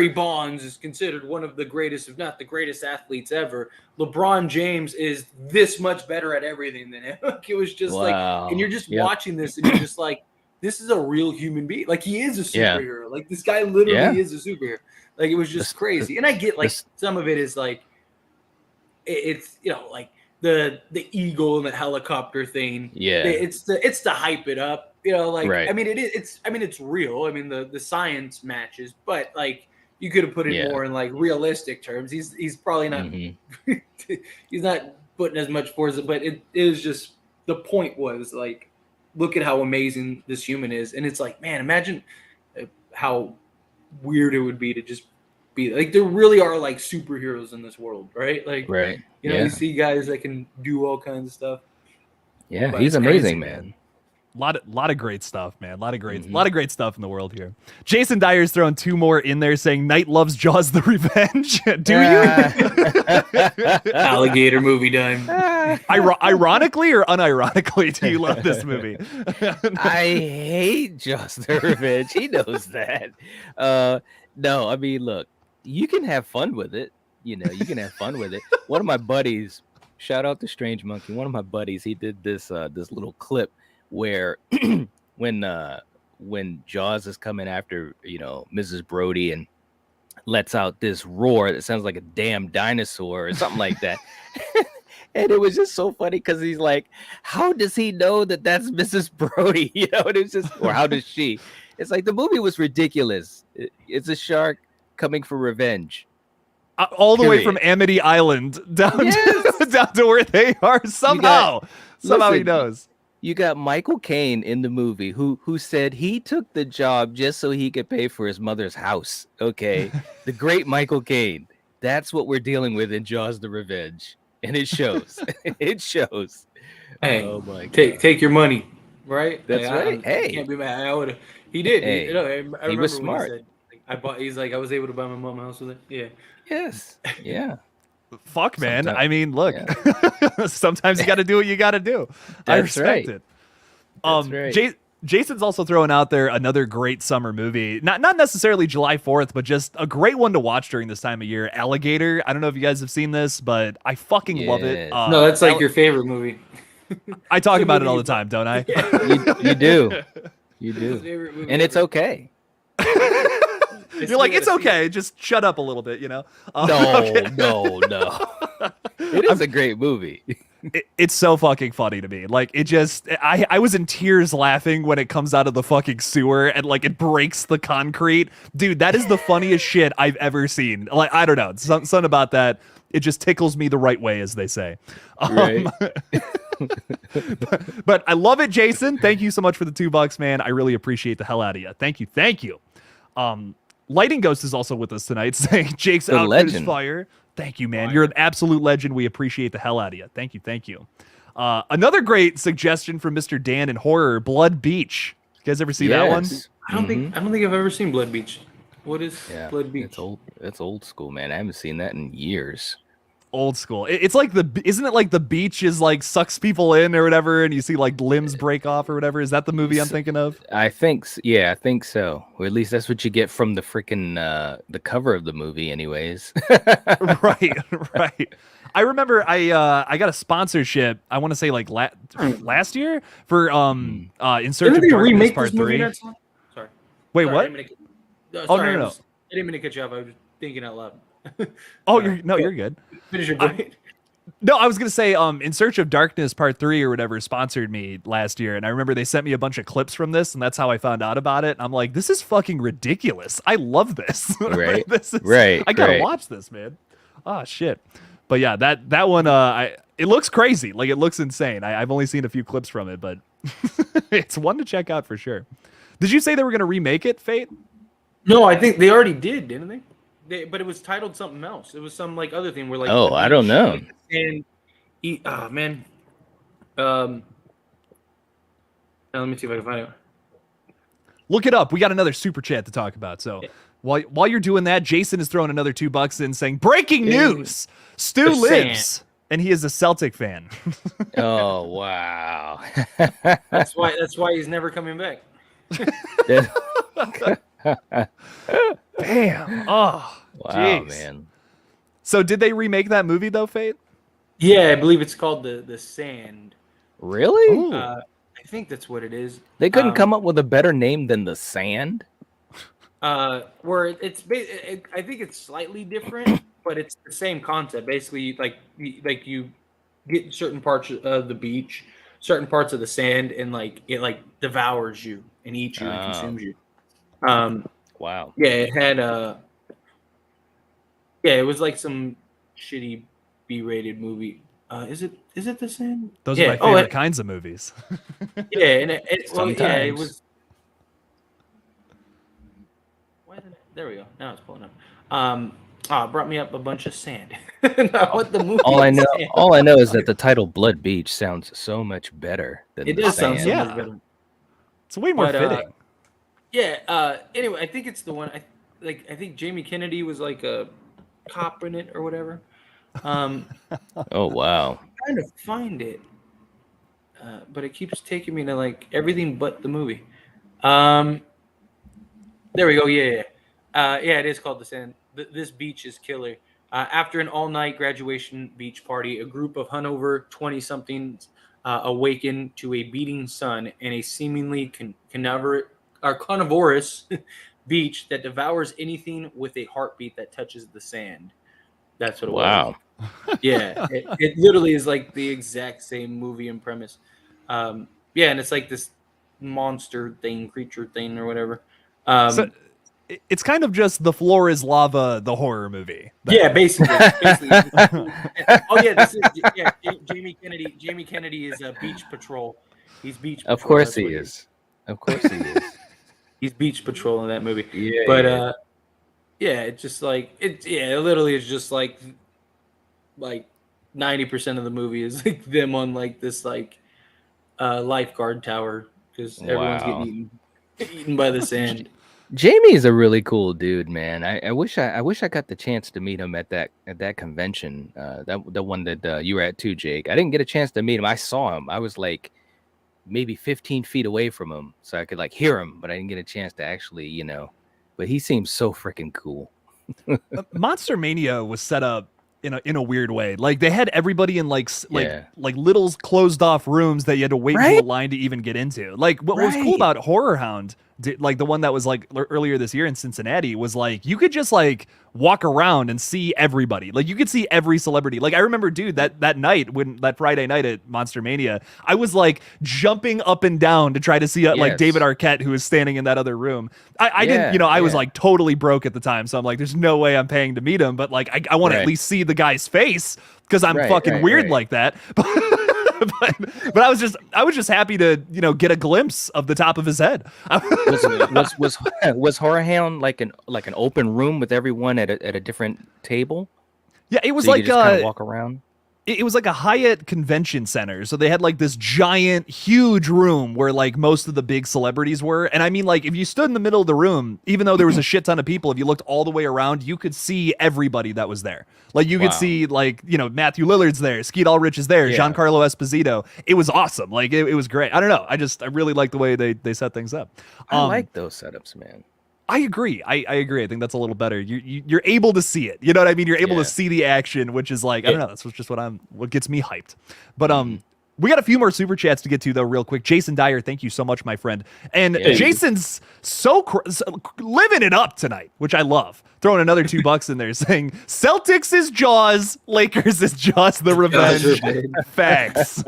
Speaker 2: Bonds is considered one of the greatest, if not the greatest athletes ever. LeBron James is this much better at everything than him. Like it was just like, and you're just watching this and you're just like, this is a real human being. Like he is a superhero. Yeah. Like this guy literally is a superhero. Like it was just crazy. And I get like some of it is like it's like the eagle and the helicopter thing.
Speaker 3: Yeah.
Speaker 2: It's to hype it up. Like
Speaker 3: Right.
Speaker 2: I mean it's real. I mean the science matches, but like you could have put it more in like realistic terms. He's probably not he's not putting as much force, but it is just the point was like, look at how amazing this human is, and it's like, man, imagine how weird it would be to just be like, there really are like superheroes in this world, right? Like,
Speaker 3: Right.
Speaker 2: you see guys that can do all kinds of stuff.
Speaker 3: Yeah,
Speaker 2: But
Speaker 3: he's
Speaker 2: it's crazy,
Speaker 3: amazing, man.
Speaker 1: Lot of great stuff, man. Lot of great stuff in the world here. Jason Dyer's throwing 2 more in there, saying Knight loves Jaws: The Revenge. Do you?
Speaker 2: Alligator movie time.
Speaker 1: Ironically or unironically, do you love this movie?
Speaker 3: I hate Jaws: The Revenge. He knows that. No, I mean, look, you can have fun with it. You can have fun with it. One of my buddies, shout out to Strange Monkey. One of my buddies, he did this little clip where when Jaws is coming after Mrs. Brody and lets out this roar that sounds like a damn dinosaur or something like that. And it was just so funny because he's like, how does he know that that's Mrs. Brody? And it's just, or how does she? It's like the movie was ridiculous. It's a shark coming for revenge.
Speaker 1: All the way from Amity Island down to where they are. Somehow he knows.
Speaker 3: You got Michael Caine in the movie who said he took the job just so he could pay for his mother's house. Okay. The great Michael Caine. That's what we're dealing with in Jaws: The Revenge. And it shows. It shows.
Speaker 2: Hey,
Speaker 3: oh my God.
Speaker 2: Take your money, right?
Speaker 3: That's right.
Speaker 2: I can't be mad. I would have. He did.
Speaker 3: Hey, he was smart.
Speaker 2: He said, he's like, I was able to buy my mom a house with it. Yeah.
Speaker 3: Yes. Yeah.
Speaker 1: Fuck, man. I mean, look, sometimes you got to do what you got to do. I respect it.
Speaker 3: That's right.
Speaker 1: Jason's also throwing out there another great summer movie. Not necessarily July 4th, but just a great one to watch during this time of year. Alligator. I don't know if you guys have seen this, but I fucking love it.
Speaker 2: No, that's like your favorite movie.
Speaker 1: I talk about it all the time, don't I?
Speaker 3: You do. You do. And it's okay.
Speaker 1: You're like, it's okay. Just shut up a little bit,
Speaker 3: No. It is a great movie.
Speaker 1: It's so fucking funny to me. Like, it just, I was in tears laughing when it comes out of the fucking sewer and like it breaks the concrete. Dude, that is the funniest shit I've ever seen. Like, I don't know. Something about that. It just tickles me the right way, as they say.
Speaker 3: Right.
Speaker 1: but I love it, Jason. Thank you so much for the $2, man. I really appreciate the hell out of you. Thank you. Lighting Ghost is also with us tonight, saying Jake's outfit is fire. Thank you, man. You're an absolute legend. We appreciate the hell out of you. Thank you. Another great suggestion from Mr. Dan in horror, Blood Beach. You guys ever see that one?
Speaker 2: I don't think I've ever seen Blood Beach. What is Blood Beach?
Speaker 3: It's old school, man. I haven't seen that in years.
Speaker 1: Old school. It's like isn't it like the beach is like sucks people in or whatever, and you see like limbs break off or whatever? Is that the movie I'm thinking of?
Speaker 3: I think so. Or at least that's what you get from the freaking the cover of the movie, anyways.
Speaker 1: Right. I remember I got a sponsorship. I want to say like last year for In Search of Darkness Part 3.
Speaker 2: Sorry.
Speaker 1: Wait, what?
Speaker 2: No.
Speaker 1: I
Speaker 2: didn't mean to cut you off. I was thinking out loud.
Speaker 1: You're good.
Speaker 2: Finish your point.
Speaker 1: No, I was gonna say, In Search of Darkness Part 3 or whatever sponsored me last year, and I remember they sent me a bunch of clips from this, and that's how I found out about it. And I'm like, this is fucking ridiculous. I love this.
Speaker 3: Right.
Speaker 1: I gotta watch this, man. Oh shit. But yeah, that one, it looks crazy. Like, it looks insane. I've only seen a few clips from it, but it's one to check out for sure. Did you say they were gonna remake it, Fate?
Speaker 2: No, I think they already did, didn't they? But it was titled something else. It was some like other thing where like
Speaker 3: I don't know.
Speaker 2: And man. Now let me see if I can find it.
Speaker 1: Look it up. We got another super chat to talk about. So while you're doing that, Jason is throwing another $2 in, saying, "Breaking news: Stu lives, and he is a Celtic fan."
Speaker 3: Oh wow.
Speaker 2: That's why he's never coming back.
Speaker 1: Damn. Oh,
Speaker 3: wow,
Speaker 1: geez.
Speaker 3: man.
Speaker 1: So did they remake that movie though, Fate?
Speaker 2: Yeah, I believe it's called the Sand.
Speaker 3: Really?
Speaker 2: I think that's what it is.
Speaker 3: They couldn't come up with a better name than The Sand?
Speaker 2: Where I think it's slightly different, but it's the same concept. Basically, like you get certain parts of the beach, certain parts of the sand, and like it like devours you and eats you and consumes you.
Speaker 3: Wow.
Speaker 2: Yeah, it had yeah, it was like some shitty B-rated movie. Is it the sand?
Speaker 1: Those
Speaker 2: Yeah.
Speaker 1: are my favorite kinds of movies.
Speaker 2: Yeah, and well, yeah, it
Speaker 3: Sometimes.
Speaker 2: was. Why isn't it? There we go. Now it's pulling up. It brought me up a bunch of sand. Not what the movie.
Speaker 3: All I
Speaker 2: is
Speaker 3: know,
Speaker 2: saying.
Speaker 3: all I know is that the title "Blood Beach" sounds so much better than
Speaker 2: It
Speaker 3: the
Speaker 2: does sound
Speaker 3: sand.
Speaker 2: so
Speaker 1: Yeah.
Speaker 2: much better.
Speaker 1: It's way more
Speaker 2: But,
Speaker 1: fitting.
Speaker 2: Yeah. Anyway, I think it's the one. I think Jamie Kennedy was like a cop in it or whatever.
Speaker 3: Oh wow.
Speaker 2: I'm trying to find it, but it keeps taking me to like everything but the movie. There we go. Yeah. Yeah, it is called The Sand. This beach is killer. After an all-night graduation beach party, a group of hungover 20-somethings awaken to a beating sun and a seemingly carnivorous beach that devours anything with a heartbeat that touches the sand. That's what it was.
Speaker 3: Wow.
Speaker 2: Yeah, it literally is like the exact same movie and premise. Yeah, and it's like this monster thing, creature thing, or whatever.
Speaker 1: So it's kind of just The Floor is Lava, the horror movie.
Speaker 2: Yeah, basically. Oh yeah, this is Jamie Kennedy. Jamie Kennedy is a beach patrol. He's beach patrol.
Speaker 3: Of course
Speaker 2: That's
Speaker 3: he
Speaker 2: what
Speaker 3: is. Of course he is.
Speaker 2: He's beach patrol in that movie.
Speaker 3: Yeah.
Speaker 2: But yeah, it's just like it literally is just like 90% of the movie is like them on like this like lifeguard tower because everyone's
Speaker 3: Wow.
Speaker 2: getting eaten by the sand.
Speaker 3: Jamie is a really cool dude, man. I wish I got the chance to meet him at that convention. The one that you were at too, Jake. I didn't get a chance to meet him. I saw him. I was like maybe 15 feet away from him, so I could like hear him, but I didn't get a chance to actually, you know. But he seems so freaking cool.
Speaker 1: Monster Mania was set up in a weird way. Like they had everybody in like
Speaker 3: Yeah.
Speaker 1: little closed off rooms that you had to wait
Speaker 3: Right?
Speaker 1: for a line to even get into. Like what was cool
Speaker 3: Right.
Speaker 1: about Horror Hound, like the one that was like earlier this year in Cincinnati, was like you could just like walk around and see everybody. Like you could see every celebrity. Like I remember, dude, that night that Friday night at Monster Mania, I was like jumping up and down to try to see like
Speaker 3: Yes.
Speaker 1: David Arquette, who was standing in that other room. I didn't, I was
Speaker 3: yeah.
Speaker 1: like totally broke at the time, so I'm like, there's no way I'm paying to meet him. But like, I want to at
Speaker 3: Right.
Speaker 1: least see the guy's face because I'm
Speaker 3: Right,
Speaker 1: fucking
Speaker 3: right,
Speaker 1: weird
Speaker 3: right.
Speaker 1: like that. But I was just happy to get a glimpse of the top of his head.
Speaker 3: Was Horror Hound like an open room with everyone at a different table?
Speaker 1: Yeah, it was
Speaker 3: So you
Speaker 1: like
Speaker 3: could just kind of walk around.
Speaker 1: it was like a Hyatt convention center. So they had like this giant, huge room where like most of the big celebrities were. And I mean, like if you stood in the middle of the room, even though there was a shit ton of people, if you looked all the way around, you could see everybody that was there. Like you could
Speaker 3: Wow.
Speaker 1: see like, Matthew Lillard's there, Skeet Ulrich is there,
Speaker 3: Yeah.
Speaker 1: Giancarlo Esposito. It was awesome. Like it was great. I don't know. I really like the way they set things up.
Speaker 3: I like those setups, man.
Speaker 1: I agree. I agree. I think that's a little better. You're able to see it. You know what I mean? You're able
Speaker 3: Yeah.
Speaker 1: to see the action, which is like, I don't know. That's just what gets me hyped. But we got a few more super chats to get to though, real quick. Jason Dyer, thank you so much, my friend. And
Speaker 3: Yeah.
Speaker 1: Jason's so living it up tonight, which I love. Throwing another $2 in there, saying Celtics is Jaws, Lakers is Jaws the Revenge. Facts.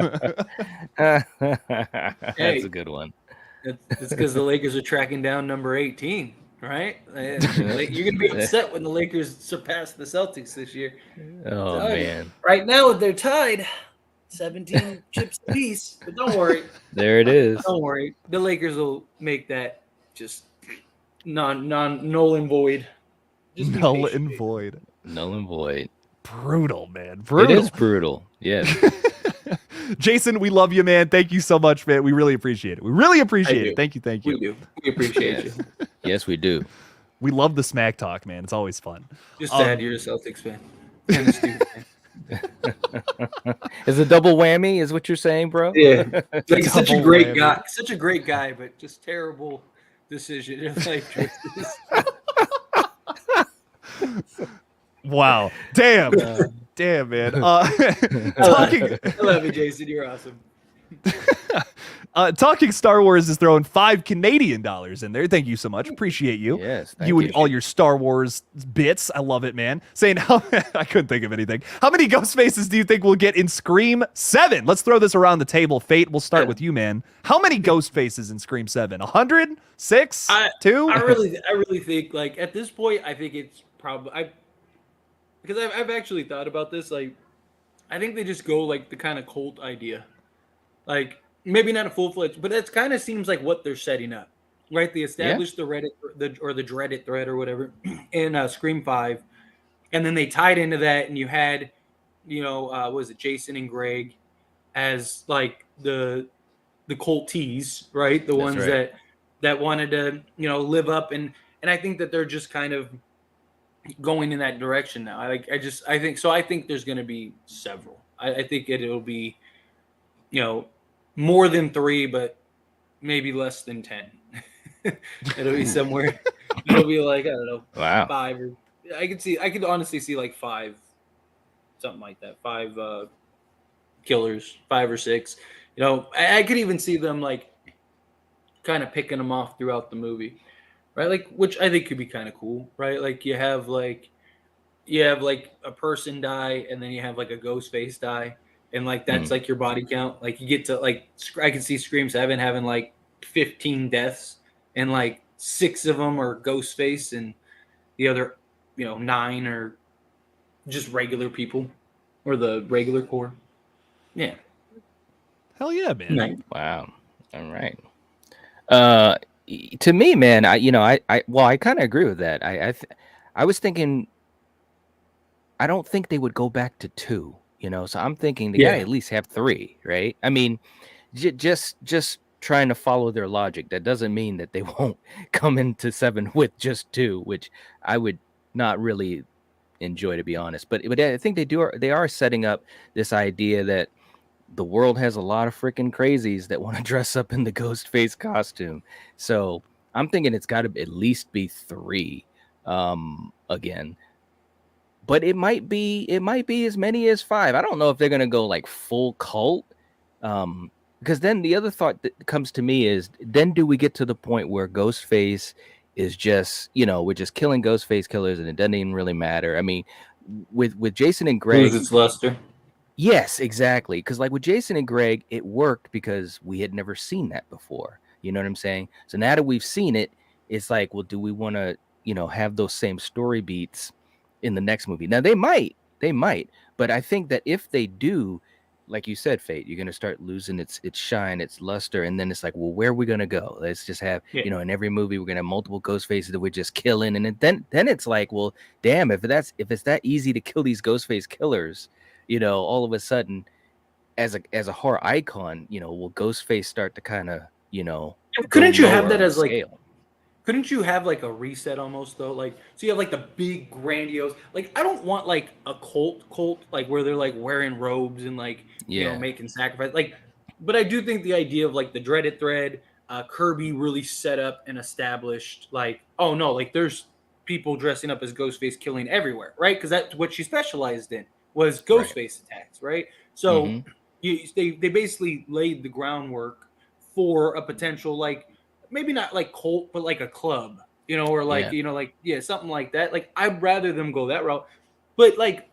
Speaker 3: That's a good one.
Speaker 2: It's because the Lakers are tracking down number 18, right? You're gonna be upset when the Lakers surpass the Celtics this year.
Speaker 3: Oh
Speaker 2: Sorry.
Speaker 3: man,
Speaker 2: Right now they're tied, 17 chips apiece. But don't worry,
Speaker 3: there it is.
Speaker 2: don't worry. The Lakers will make that just null and void. Just be
Speaker 1: Null
Speaker 2: patient,
Speaker 1: and
Speaker 2: baby.
Speaker 1: void.
Speaker 3: Null and void.
Speaker 1: Brutal, man.
Speaker 3: It
Speaker 1: Brutal.
Speaker 3: is brutal. Yes.
Speaker 1: Jason, we love you, man. Thank you so much, man. We really appreciate it. We really appreciate
Speaker 2: do.
Speaker 1: it. Thank you. Thank you.
Speaker 2: We do. We appreciate you.
Speaker 3: Yes, we do.
Speaker 1: We love the smack talk, man. It's always fun.
Speaker 2: Just sad you're a Celtics fan. Kind of stupid.
Speaker 3: Is a double whammy? Is what you're saying, bro?
Speaker 2: Yeah, like such a
Speaker 1: Double
Speaker 2: great
Speaker 1: whammy.
Speaker 2: guy, such a great guy, but just terrible decision in life choices.
Speaker 1: Wow. Damn. Damn, man.
Speaker 2: I
Speaker 1: Talking.
Speaker 2: love you, Jason. You're awesome.
Speaker 1: Talking Star Wars is throwing $5 Canadian in there. Thank you so much. Appreciate you.
Speaker 3: Yes, thank
Speaker 1: You and
Speaker 3: you.
Speaker 1: all your Star Wars bits. I love it, man. Saying how I couldn't think of anything. How many ghost faces do you think we'll get in Scream 7? Let's throw this around the table. Fate, we'll start with you, man. How many ghost faces in Scream 7? 100? 6? 2?
Speaker 2: I really think like at this point, I think it's probably because I've actually thought about this. Like, I think they just go like the kind of cult idea, like maybe not a full-fledged, but it kind of seems like what they're setting up, right? They established the Reddit the Dreadit thread or whatever in Scream 5, and then they tied into that, and you had, what was it, Jason and Greg as like the cult tease, right? The ones that wanted to, live up, and I think that they're just kind of going in that direction now. I think so. I think there's going to be several. I think it'll be, more than 3, but maybe less than 10. It'll be somewhere. It'll be like, I don't know, 5 or I could honestly see like 5, something like that. 5 killers, 5 or 6. I could even see them like kind of picking them off throughout the movie, right? Like, which I think could be kind of cool, right? Like you have like a person die, and then you have like a ghost face die, and like that's like your body count. Like you get to like, I can see Scream 7 having like 15 deaths, and like 6 of them are ghost face, and the other 9 are just regular people, or the regular core. Yeah.
Speaker 1: Hell yeah, man.
Speaker 2: Right.
Speaker 3: Wow. All right. To me, man, I kind of agree with that. I was thinking, I don't think they would go back to 2, so I'm thinking they gotta at least have 3, right? I mean, just trying to follow their logic. That doesn't mean that they won't come into 7 with just 2, which I would not really enjoy, to be honest. But I think they are setting up this idea that the world has a lot of freaking crazies that want to dress up in the ghost face costume. So I'm thinking it's got to at least be 3 again. But it might be as many as 5. I don't know if they're going to go like full cult. Because then the other thought that comes to me is, then do we get to the point where Ghostface is just, we're just killing Ghostface killers and it doesn't even really matter? I mean, with Jason and Greg,
Speaker 2: Loses luster.
Speaker 3: yes, exactly. Because like with Jason and Greg, it worked because we had never seen that before. You know what I'm saying? So now that we've seen it, it's like, well, do we want to, have those same story beats in the next movie? Now they might, but I think that if they do, like you said, Fate, you're going to start losing its shine, its luster. And then it's like, well, where are we going to go? Let's just have, in every movie, we're going to have multiple ghost faces that we're just killing. And then it's like, well, damn, if it's that easy to kill these ghost face killers, all of a sudden, as a horror icon, will Ghostface start to kind of,
Speaker 2: Couldn't you have that as like, couldn't you have like a reset almost though? Like, so you have like the big grandiose, like I don't want like a cult like where they're like wearing robes and like, making sacrifice. Like, but I do think the idea of like the Dreaded thread, Kirby really set up and established like, oh no, like there's people dressing up as Ghostface killing everywhere, right? Because that's what she specialized in, was Ghostface attacks, right? So they basically laid the groundwork for a potential like, maybe not like cult, but like a club, or like, something like that. Like, I'd rather them go that route. But like,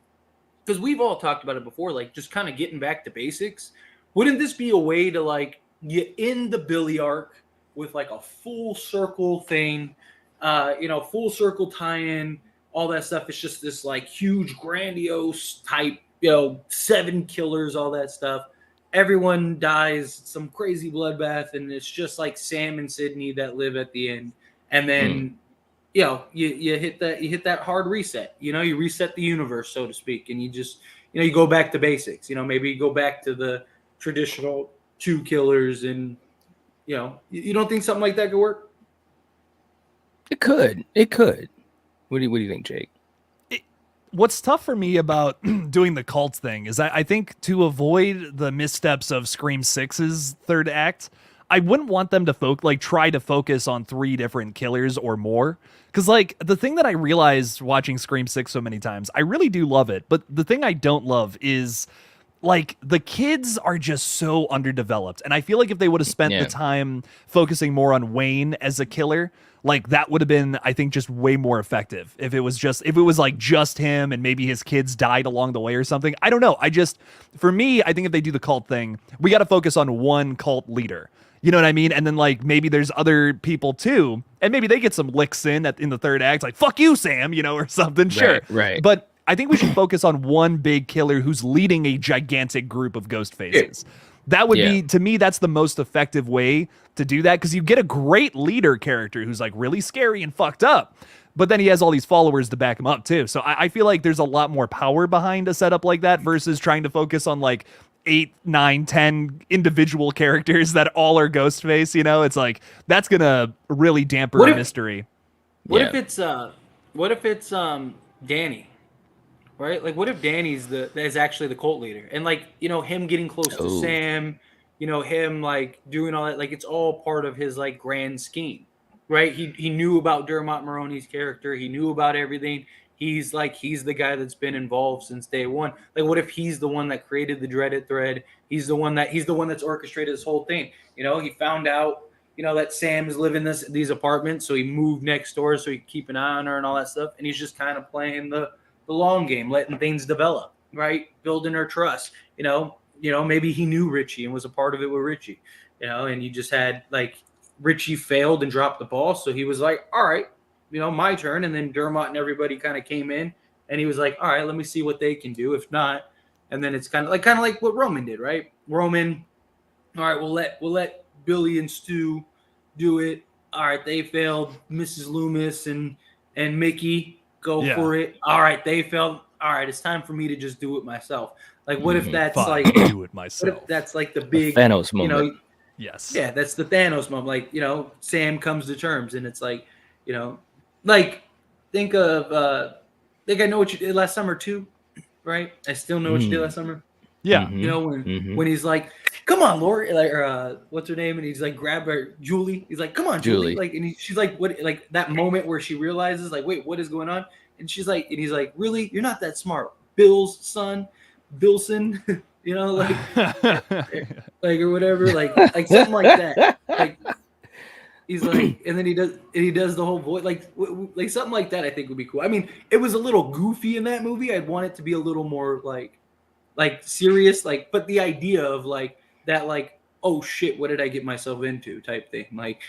Speaker 2: because we've all talked about it before, like just kind of getting back to basics. Wouldn't this be a way to like get in the Billy arc with like a full circle thing, full circle tie-in, all that stuff? It's just this like huge, grandiose type, 7 killers, all that stuff. Everyone dies, some crazy bloodbath, and it's just like Sam and Sydney that live at the end. And then, you hit that hard reset. You reset the universe, so to speak, and you just, you go back to basics. Maybe you go back to the traditional 2 killers, and you don't think something like that could work?
Speaker 3: It could. What do you think, Jake?
Speaker 1: What's tough for me about doing the cult thing is I think to avoid the missteps of Scream 6's third act, I wouldn't want them to try to focus on 3 different killers or more. Because like the thing that I realized watching Scream 6 so many times, I really do love it. But the thing I don't love is like the kids are just so underdeveloped, and I feel like if they would have spent the time focusing more on Wayne as a killer, like that would have been, I think, just way more effective. If it was like just him and maybe his kids died along the way or something. I don't know. For me, I think if they do the cult thing, we got to focus on one cult leader. You know what I mean? And then like maybe there's other people too, and maybe they get some licks in the third act, like "fuck you, Sam," or something. Sure,
Speaker 3: right.
Speaker 1: But I think we should focus on one big killer who's leading a gigantic group of ghost faces. That would be, to me, that's the most effective way to do that, because you get a great leader character who's like really scary and fucked up, but then he has all these followers to back him up too. So I feel like there's a lot more power behind a setup like that versus trying to focus on like 8, 9, 10 individual characters that all are Ghostface. It's like that's gonna really damper a mystery.
Speaker 2: What if it's Danny? Right? Like, what if Danny's is actually the cult leader, and like him getting close to Sam, him like doing all that, like it's all part of his like grand scheme, right? He knew about Dermot Mulroney's character, he knew about everything. He's the guy that's been involved since day one. Like, what if he's the one that created the dreaded thread? He's the one that's orchestrated this whole thing. He found out that Sam is living in these apartments, so he moved next door so he could keep an eye on her and all that stuff, and he's just kind of playing the long game, letting things develop, right? Building her trust. Maybe he knew Richie and was a part of it with Richie, and you just had like Richie failed and dropped the ball. So he was like, all right, my turn. And then Dermot and everybody kind of came in and he was like, all right, let me see what they can do. If not, and then it's kind of like what Roman did, right? Roman, all right, we'll let Billy and Stu do it. All right, they failed. Mrs. Loomis and Mickey, go for it. All right, they failed. All right, it's time for me to just do it myself. Like, what if that's like
Speaker 1: do it myself?
Speaker 2: What if that's like the big
Speaker 3: Thanos moment?
Speaker 1: Yes.
Speaker 2: Yeah, that's the Thanos moment. Like, Sam comes to terms, and it's like, like think I know what you did last summer too, right? I still know what you did last summer.
Speaker 1: Yeah.
Speaker 2: When he's like, come on, Lori, like, what's her name? And he's like, grab her, Julie. He's like, come on, Julie. Like, and she's like, what? Like that moment where she realizes, like, wait, what is going on? And she's like, and he's like, really? You're not that smart, Bill's son, Bilson. Like, like or whatever, like something like that. Like, he's like, and then he does the whole voice, like something like that. I think would be cool. I mean, it was a little goofy in that movie. I'd want it to be a little more like serious, like, but the idea of like that, like, oh shit, what did I get myself into type thing, like,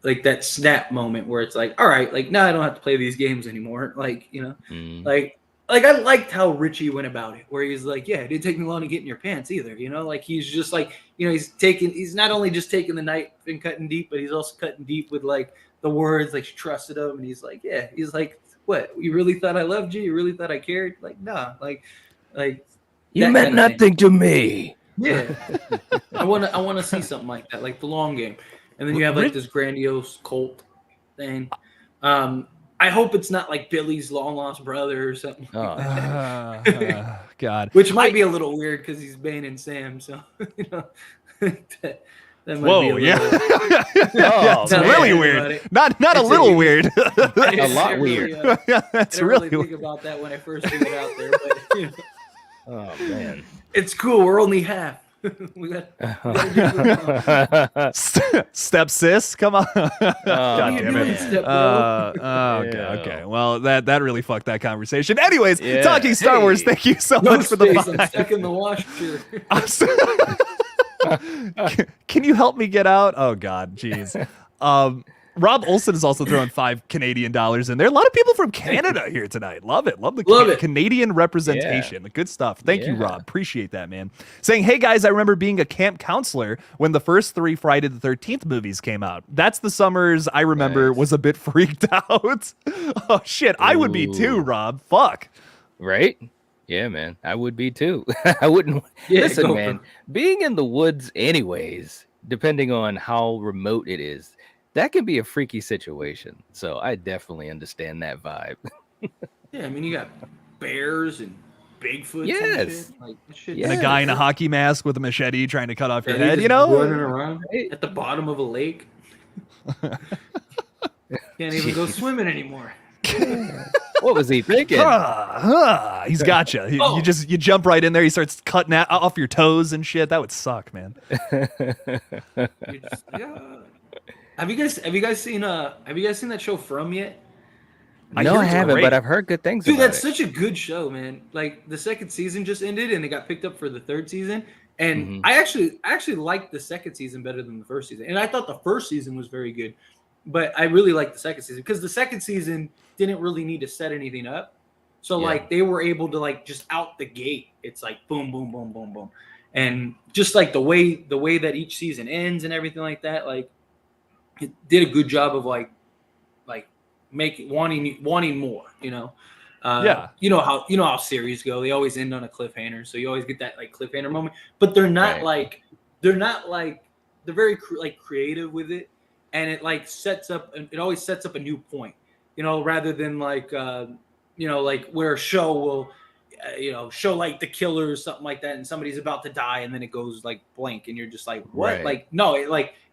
Speaker 2: like that snap moment where it's like, all right, like now I don't have to play these games anymore, like, like I liked how Richie went about it, where he's like, yeah, it didn't take me long to get in your pants either, like he's just like, he's not only just taking the knife and cutting deep, but he's also cutting deep with like the words, like she trusted him, and he's like, yeah, he's like, what, you really thought I loved you? You really thought I cared? Like, nah, like
Speaker 3: you meant nothing to me.
Speaker 2: Yeah. I want to see something like that, like the long game. And then you have like this grandiose cult thing. I hope it's not like Billy's long lost brother or something. Like that.
Speaker 1: God.
Speaker 2: Which might be a little weird because he's Bane and Sam. So, that might be a little,
Speaker 1: it's really weird. Not a little weird.
Speaker 3: A lot weird.
Speaker 2: That's really think about that when I first threw it out there. But,
Speaker 3: oh, man.
Speaker 2: It's cool. We're only half. We got
Speaker 1: step sis, come on. God damn it. Okay. Well, that really fucked that conversation. Anyways, talking Star Wars, thank you so much for the
Speaker 2: I'm stuck in the washer.
Speaker 1: Can you help me get out? Oh God, jeez. Rob Olson is also throwing $5 Canadian in there. A lot of people from Canada here tonight. Love it. Love the Canadian representation. Good stuff. Thank you, Rob. Appreciate that, man. Saying, hey guys, I remember being a camp counselor when the first 3 Friday the 13th movies came out. That's the summers I remember was a bit freaked out. Oh shit, I would be too, Rob. Fuck.
Speaker 3: Right? Yeah, man. I would be too. I wouldn't. Listen, man, being in the woods anyways, depending on how remote it is, that can be a freaky situation. So I definitely understand that vibe.
Speaker 2: Yeah, I mean, you got bears and Bigfoot.
Speaker 3: Yes.
Speaker 2: And shit.
Speaker 1: And a guy in a hockey mask with a machete trying to cut off your head, running
Speaker 2: around at the bottom of a lake. Can't even go swimming anymore.
Speaker 3: What was he thinking?
Speaker 1: He's got you.
Speaker 2: Oh.
Speaker 1: You jump right in there. He starts cutting off your toes and shit. That would suck, man.
Speaker 2: Yeah. Have you guys seen that show From yet?
Speaker 3: No, I haven't, but I've heard good things
Speaker 2: Dude,
Speaker 3: about
Speaker 2: that's
Speaker 3: it.
Speaker 2: such a good show, man. Like the second season just ended and it got picked up for the third season. And I actually liked the second season better than the first season. And I thought the first season was very good. But I really liked the second season because the second season didn't really need to set anything up. So like they were able to like just out the gate. It's like boom, boom, boom, boom, boom. And just like the way that each season ends and everything like that, like it did a good job of like making wanting more, you know. You know how series go. They always end on a cliffhanger. So you always get that like cliffhanger moment. But they're not like they're very creative with it. And it like it always sets up a new point, you know, rather than like, you know, like where a show will, show like The Killer or something like that. And somebody's about to die and then it goes like blank and you're just like, what?
Speaker 3: Right.
Speaker 2: Like, no,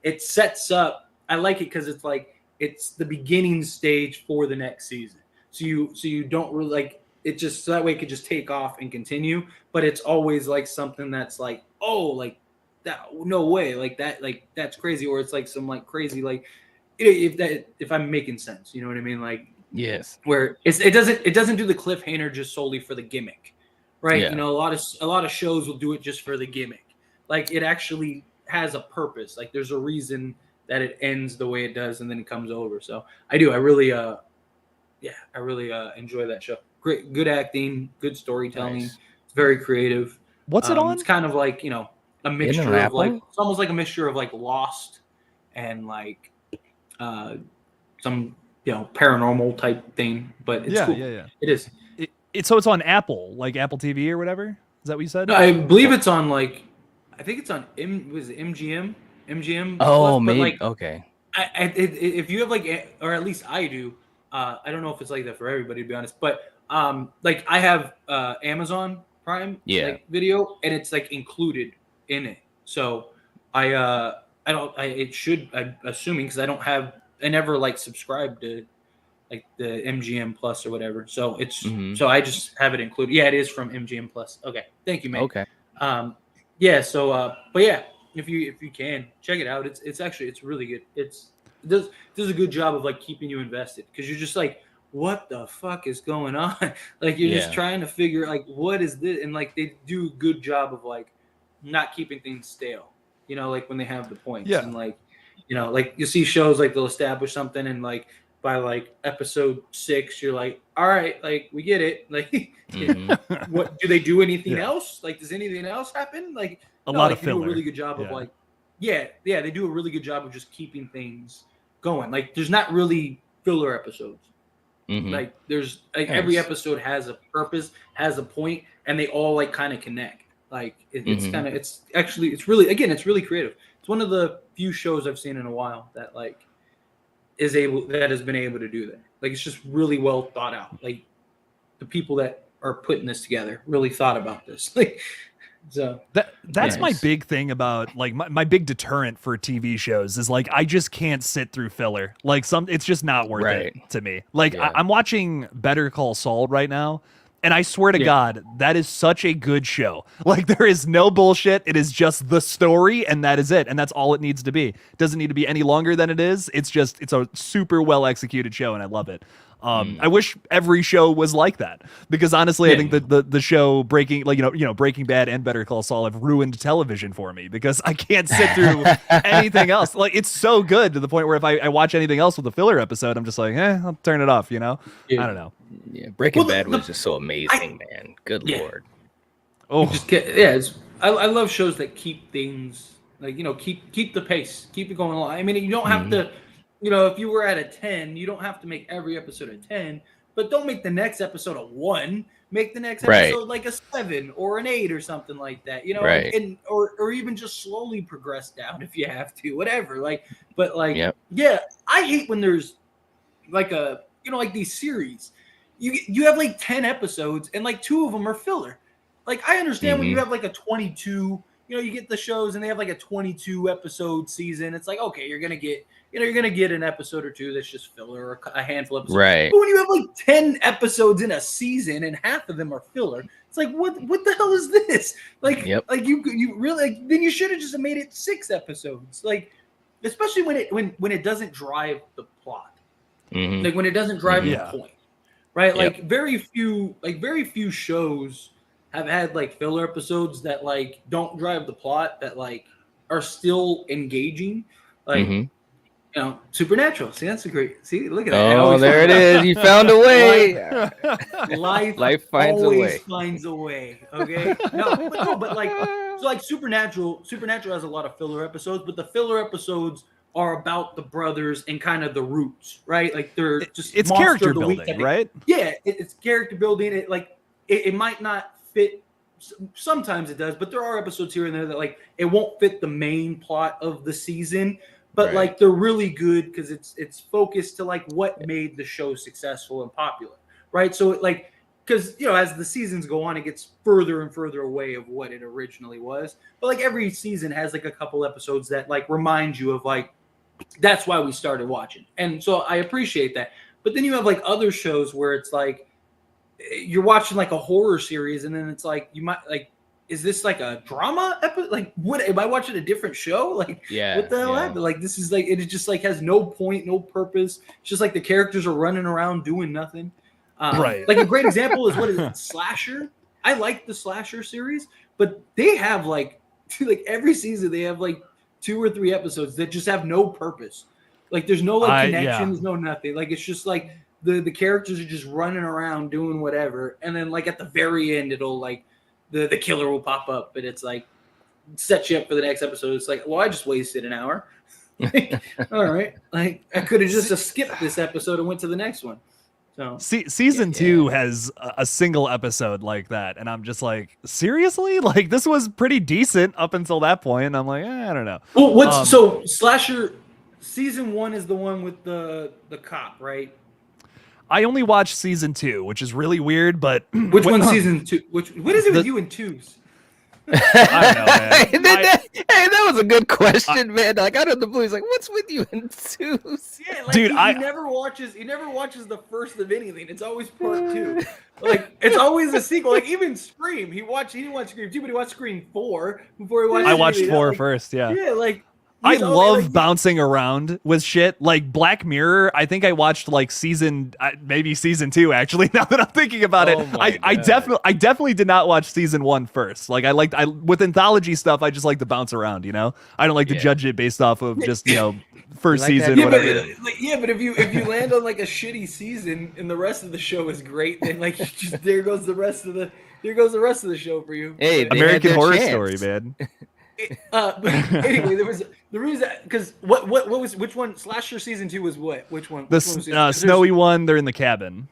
Speaker 2: it sets up. I like it because it's like, it's the beginning stage for the next season. So you don't really like it just so that way it could just take off and continue. But it's always like something that's like, oh, like, that no way like that's crazy, or it's like some like crazy like if I'm making sense, you know what I mean, like
Speaker 3: yes,
Speaker 2: where it doesn't do the cliffhanger just solely for the gimmick, right?
Speaker 3: Yeah.
Speaker 2: You know, a lot of shows will do it just for the gimmick. Like it actually has a purpose, like there's a reason that it ends the way it does and then it comes over. So I really enjoy that show. Great, good acting, good storytelling.
Speaker 3: Nice.
Speaker 2: It's very creative.
Speaker 1: What's it on?
Speaker 2: It's kind of like, you know, a mixture of like, it's almost like a mixture of like Lost and like some, you know, paranormal type thing, but it's cool.
Speaker 1: Yeah.
Speaker 2: It is.
Speaker 1: So it's on Apple, like Apple TV or whatever. Is that what you said?
Speaker 2: No, I believe it's on like, I think it's on MGM.
Speaker 3: Oh,
Speaker 2: Plus,
Speaker 3: maybe.
Speaker 2: Like,
Speaker 3: okay.
Speaker 2: If you have like, or at least I do. I don't know if it's like that for everybody, to be honest, but like I have Amazon Prime Video, and it's like included in it. So I'm assuming because I never like subscribed to like the MGM Plus or whatever. So it's so I just have it included. Yeah, it is from MGM Plus. Okay, thank you, man.
Speaker 3: Okay.
Speaker 2: Yeah. So but yeah, if you can check it out, it's really good. It does a good job of like keeping you invested because you're just like, what the fuck is going on? Like you're just trying to figure like what is this, and like they do a good job of like not keeping things stale, you know, like when they have the points. And like, you know, like you see shows like they'll establish something and like by like episode 6 you're like, all right, like we get it, like what do they do anything else, like does anything else happen, like
Speaker 1: a lot of
Speaker 2: they
Speaker 1: filler.
Speaker 2: do a really good job of like they do a really good job of just keeping things going. Like there's not really filler episodes. Like there's like every episode has a purpose, has a point, and they all like kind of connect. Like it's really creative. It's one of the few shows I've seen in a while that like has been able to do that. Like it's just really well thought out. Like the people that are putting this together really thought about this. Like so
Speaker 1: that's my big thing about like my big deterrent for TV shows is like I just can't sit through filler. Like it's just not worth it to me. Like I'm watching Better Call Saul right now, and I swear to God, that is such a good show. Like there is no bullshit. It is just the story, and that is it, and that's all it needs to be. It doesn't need to be any longer than it is. It's a super well executed show, and I love it. I wish every show was like that because honestly, I think the show Breaking Bad and Better Call Saul have ruined television for me because I can't sit through anything else. Like it's so good to the point where if I watch anything else with a filler episode, I'm just like, I'll turn it off. You know, I don't know.
Speaker 3: Yeah, Breaking Bad was just so amazing, man. Good Lord.
Speaker 2: Oh, I love shows that keep things like, you know, keep the pace, keep it going along. I mean, you don't have to. You know, if you were at a 10, you don't have to make every episode a 10, but don't make the next episode a 1. Make the next episode like a 7 or an 8 or something like that, you know, and or even just slowly progress down if you have to, whatever. Like, but like, I hate when there's like like these series, you have like 10 episodes and like 2 of them are filler. Like I understand when you have like a 22 you get the shows and they have like a 22 episode season. It's like, okay, you're gonna get an episode or two that's just filler, or a handful of episodes.
Speaker 3: Right.
Speaker 2: But when you have like 10 episodes in a season and half of them are filler, it's like, what the hell is this? Like, like you really, like, then you should have just made it 6 episodes. Like, especially when it doesn't drive the plot, like when it doesn't drive the point, right? Like very few shows have had like filler episodes that like don't drive the plot, that like are still engaging, like Supernatural. See, that's a great. See, look at that.
Speaker 3: Oh, there it is. You found a way.
Speaker 2: Life finds a way. Okay. But like, so like Supernatural has a lot of filler episodes, but the filler episodes are about the brothers and kind of the roots, right? Like they're just
Speaker 1: it's character building, right?
Speaker 2: Yeah, it's character building. It might not fit. Sometimes it does, but there are episodes here and there that like it won't fit the main plot of the season. But like they're really good because it's focused to like what made the show successful and popular, right? So it like, because as the seasons go on, it gets further and further away of what it originally was. But like every season has like a couple episodes that like remind you of like that's why we started watching, and so I appreciate that. But then you have like other shows where it's like you're watching like a horror series, and then it's like you might like. Is this like a drama episode? Like, what am I watching a different show? Like, what the hell happened? Like, this is like it just like has no point, no purpose. It's just like the characters are running around doing nothing.
Speaker 1: Right.
Speaker 2: Like a great example is what is it? Slasher. I like the Slasher series, but they have like every season they have like 2 or 3 episodes that just have no purpose. Like, there's no like connections, no nothing. Like, it's just like the characters are just running around doing whatever, and then like at the very end, it'll like. The killer will pop up, but it's like set you up for the next episode. It's like, well, I just wasted an hour. Like, all right, like I could have just skipped this episode and went to the next one. So
Speaker 1: season 2 has a single episode like that, and I'm just like, seriously? Like this was pretty decent up until that point. And I'm like, I don't know.
Speaker 2: Well, so Slasher season 1 is the one with the cop, right?
Speaker 1: I only watched season 2, which is really weird, but
Speaker 2: which one's season 2? What is it with you and twos?
Speaker 1: I don't know, man.
Speaker 3: Hey, that was a good question, man. Like out of the blue, he's like, "What's with you and twos?"
Speaker 2: Yeah, like
Speaker 1: dude,
Speaker 2: he never watches the first of anything. It's always part 2. Like it's always a sequel. Like even Scream, he didn't watch Scream 2, but he watched Scream 4 before he watched.
Speaker 1: I watched 4 first. Yeah.
Speaker 2: Yeah, like.
Speaker 1: I love bouncing around with shit like Black Mirror. I think I watched like maybe season 2 actually. Now that I'm thinking about it, I definitely did not watch season 1 first. Like I with anthology stuff, I just like to bounce around. I don't like to judge it based off of just first
Speaker 3: like
Speaker 1: season.
Speaker 3: that?
Speaker 1: Whatever.
Speaker 2: But if you land on like a shitty season and the rest of the show is great, then like just there goes the rest of the show for you.
Speaker 3: Hey,
Speaker 1: American Horror Story, man.
Speaker 2: But anyway, there was the reason because which one? Slasher season 2 was what? Which one?
Speaker 1: The snowy one. They're in the cabin.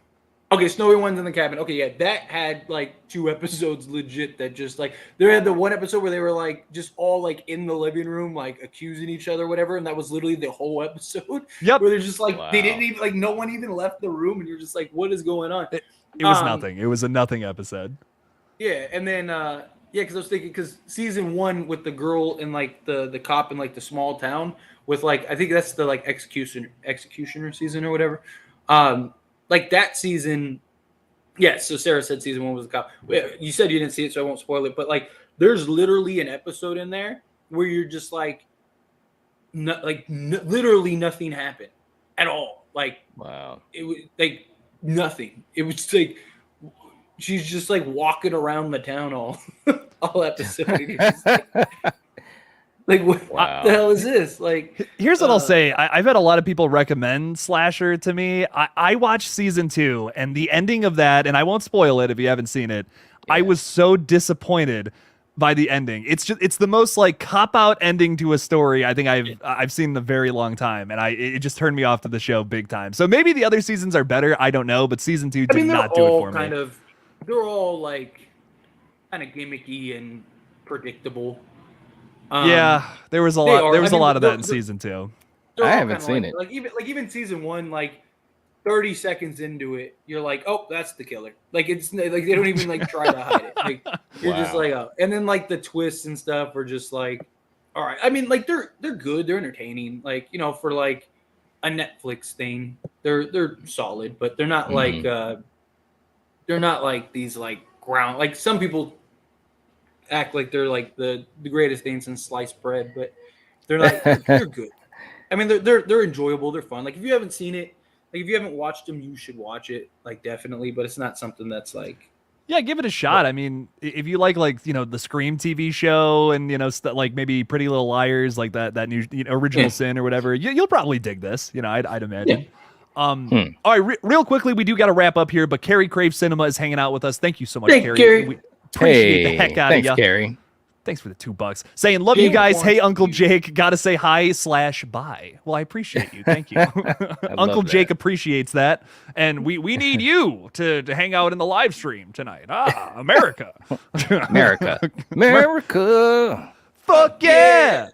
Speaker 2: Okay, snowy one's in the cabin. Okay, yeah, that had like 2 episodes legit that just like they had the one episode where they were like just all like in the living room like accusing each other or whatever, and that was literally the whole episode.
Speaker 1: Yep.
Speaker 2: Where they're just like they didn't even like no one even left the room, and you're just like, what is going on?
Speaker 1: It was nothing. It was a nothing episode.
Speaker 2: Yeah, and then because I was thinking because season 1 with the girl and like the cop in like the small town with like I think that's the like executioner season or whatever. Like that season, yes. So Sarah said season 1 was the cop. You said you didn't see it, so I won't spoil it. But like, there's literally an episode in there where you're just like, literally nothing happened at all. Like, wow, it was like nothing. It was like she's just like walking around the town all episode. Like what the hell is this? Like,
Speaker 1: here's what I'll say. I've had a lot of people recommend Slasher to me. I watched season 2 and the ending of that, and I won't spoil it if you haven't seen it. Yeah. I was so disappointed by the ending. It's the most like cop out ending to a story I think I've seen in a very long time, and it just turned me off to the show big time. So maybe the other seasons are better. I don't know, but season 2 did not do it for me.
Speaker 2: They're all like kind of gimmicky and predictable.
Speaker 1: Yeah, there was a lot. There was a lot of that in season 2.
Speaker 3: I haven't seen it.
Speaker 2: Like even season 1, like 30 seconds into it, you're like, oh, that's the killer. Like it's like they don't even like try to hide it. Like you're just
Speaker 3: Wow.
Speaker 2: like, oh. And then like the twists and stuff are just like, all right. I mean, like they're good, they're entertaining. Like for like a Netflix thing, they're solid, but they're not like they're not like these like ground. Like some people act like they're like the greatest thing since sliced bread, but they're not. They're good. I mean, they're enjoyable. They're fun. Like if you haven't seen it. Like if you haven't watched them, you should watch it. Like definitely, but it's not something that's like.
Speaker 1: Yeah, give it a shot. I mean, if you like the Scream TV show and like maybe Pretty Little Liars, like that new Original Sin or whatever, you'll probably dig this. I'd imagine. All right, real quickly, we do got to wrap up here, but Carrie Crave Cinema is hanging out with us. Thank you so much, Carrie. We appreciate the heck out
Speaker 3: thanks,
Speaker 1: of you.
Speaker 3: Carrie.
Speaker 1: Thanks for the $2. Saying, love you guys. Hey, Uncle Jake. Gotta say hi/bye. Well, I appreciate you. Thank you. Uncle Jake appreciates that. And we need you to hang out in the live stream tonight. America.
Speaker 3: America.
Speaker 1: Fuck yeah.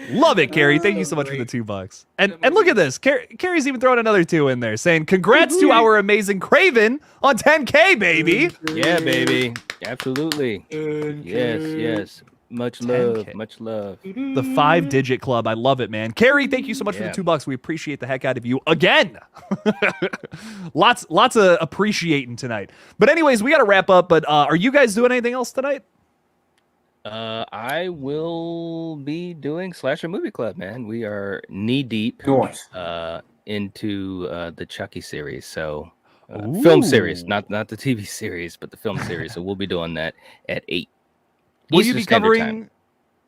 Speaker 1: Love it, Carrie. Thank you so much for the $2. And look at this. Carrie's even throwing another 2 in there saying, congrats to our amazing Craven on 10K, baby.
Speaker 3: Yeah, baby. Absolutely. Yes. Much love.
Speaker 1: 10K.
Speaker 3: Much love.
Speaker 1: The 5-digit club. I love it, man. Carrie, thank you so much for the $2. We appreciate the heck out of you again. lots of appreciating tonight. But anyways, we got to wrap up. But are you guys doing anything else tonight?
Speaker 3: I will be doing Slasher Movie Club, man. We are knee deep into the Chucky series. So film series, not the TV series, but the film series. So we'll be doing that at 8.
Speaker 1: Will
Speaker 3: Eastern
Speaker 1: you be
Speaker 3: Standard
Speaker 1: covering?
Speaker 3: Time.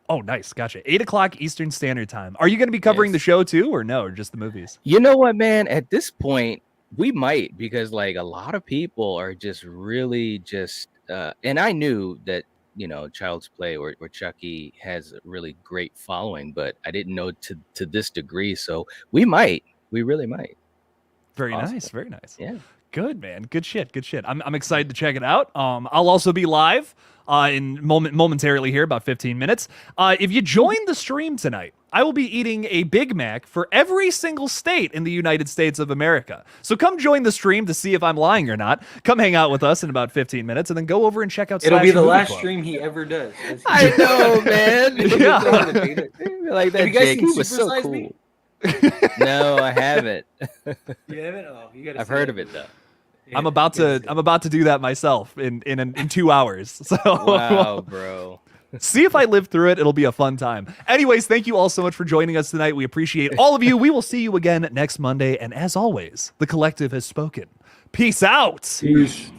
Speaker 1: Oh, nice, gotcha. 8 o'clock Eastern Standard Time. Are you going to be covering the show too, or no, or just the movies?
Speaker 3: You know what, man? At this point, we might, because like a lot of people are just really just, and I knew that Child's Play or Chucky has a really great following, but I didn't know to this degree. So we really might.
Speaker 1: Very nice, very nice.
Speaker 3: Yeah.
Speaker 1: Good, man. Good shit. I'm excited to check it out. I'll also be live momentarily here, about 15 minutes. If you join the stream tonight, I will be eating a Big Mac for every single state in the United States of America. So come join the stream to see if I'm lying or not. Come hang out with us in about 15 minutes, and then go over and check out.
Speaker 2: It'll be the
Speaker 1: Movie
Speaker 2: last
Speaker 1: Club.
Speaker 2: stream he ever does.
Speaker 3: I know, man.
Speaker 1: Yeah.
Speaker 3: Like that,
Speaker 2: Have you guys
Speaker 3: Jake.
Speaker 2: seen
Speaker 3: He was
Speaker 2: Super
Speaker 3: so
Speaker 2: Size
Speaker 3: cool.
Speaker 2: Me?
Speaker 3: No, I haven't.
Speaker 2: You haven't? Oh, you gotta.
Speaker 3: I've heard of it though.
Speaker 2: Yeah,
Speaker 1: I'm about to do that myself in 2 hours. So
Speaker 3: Wow, bro.
Speaker 1: see if I live through it. It'll be a fun time. Anyways, thank you all so much for joining us tonight. We appreciate all of you. We will see you again next Monday. And as always, the collective has spoken. Peace out.
Speaker 2: Peace.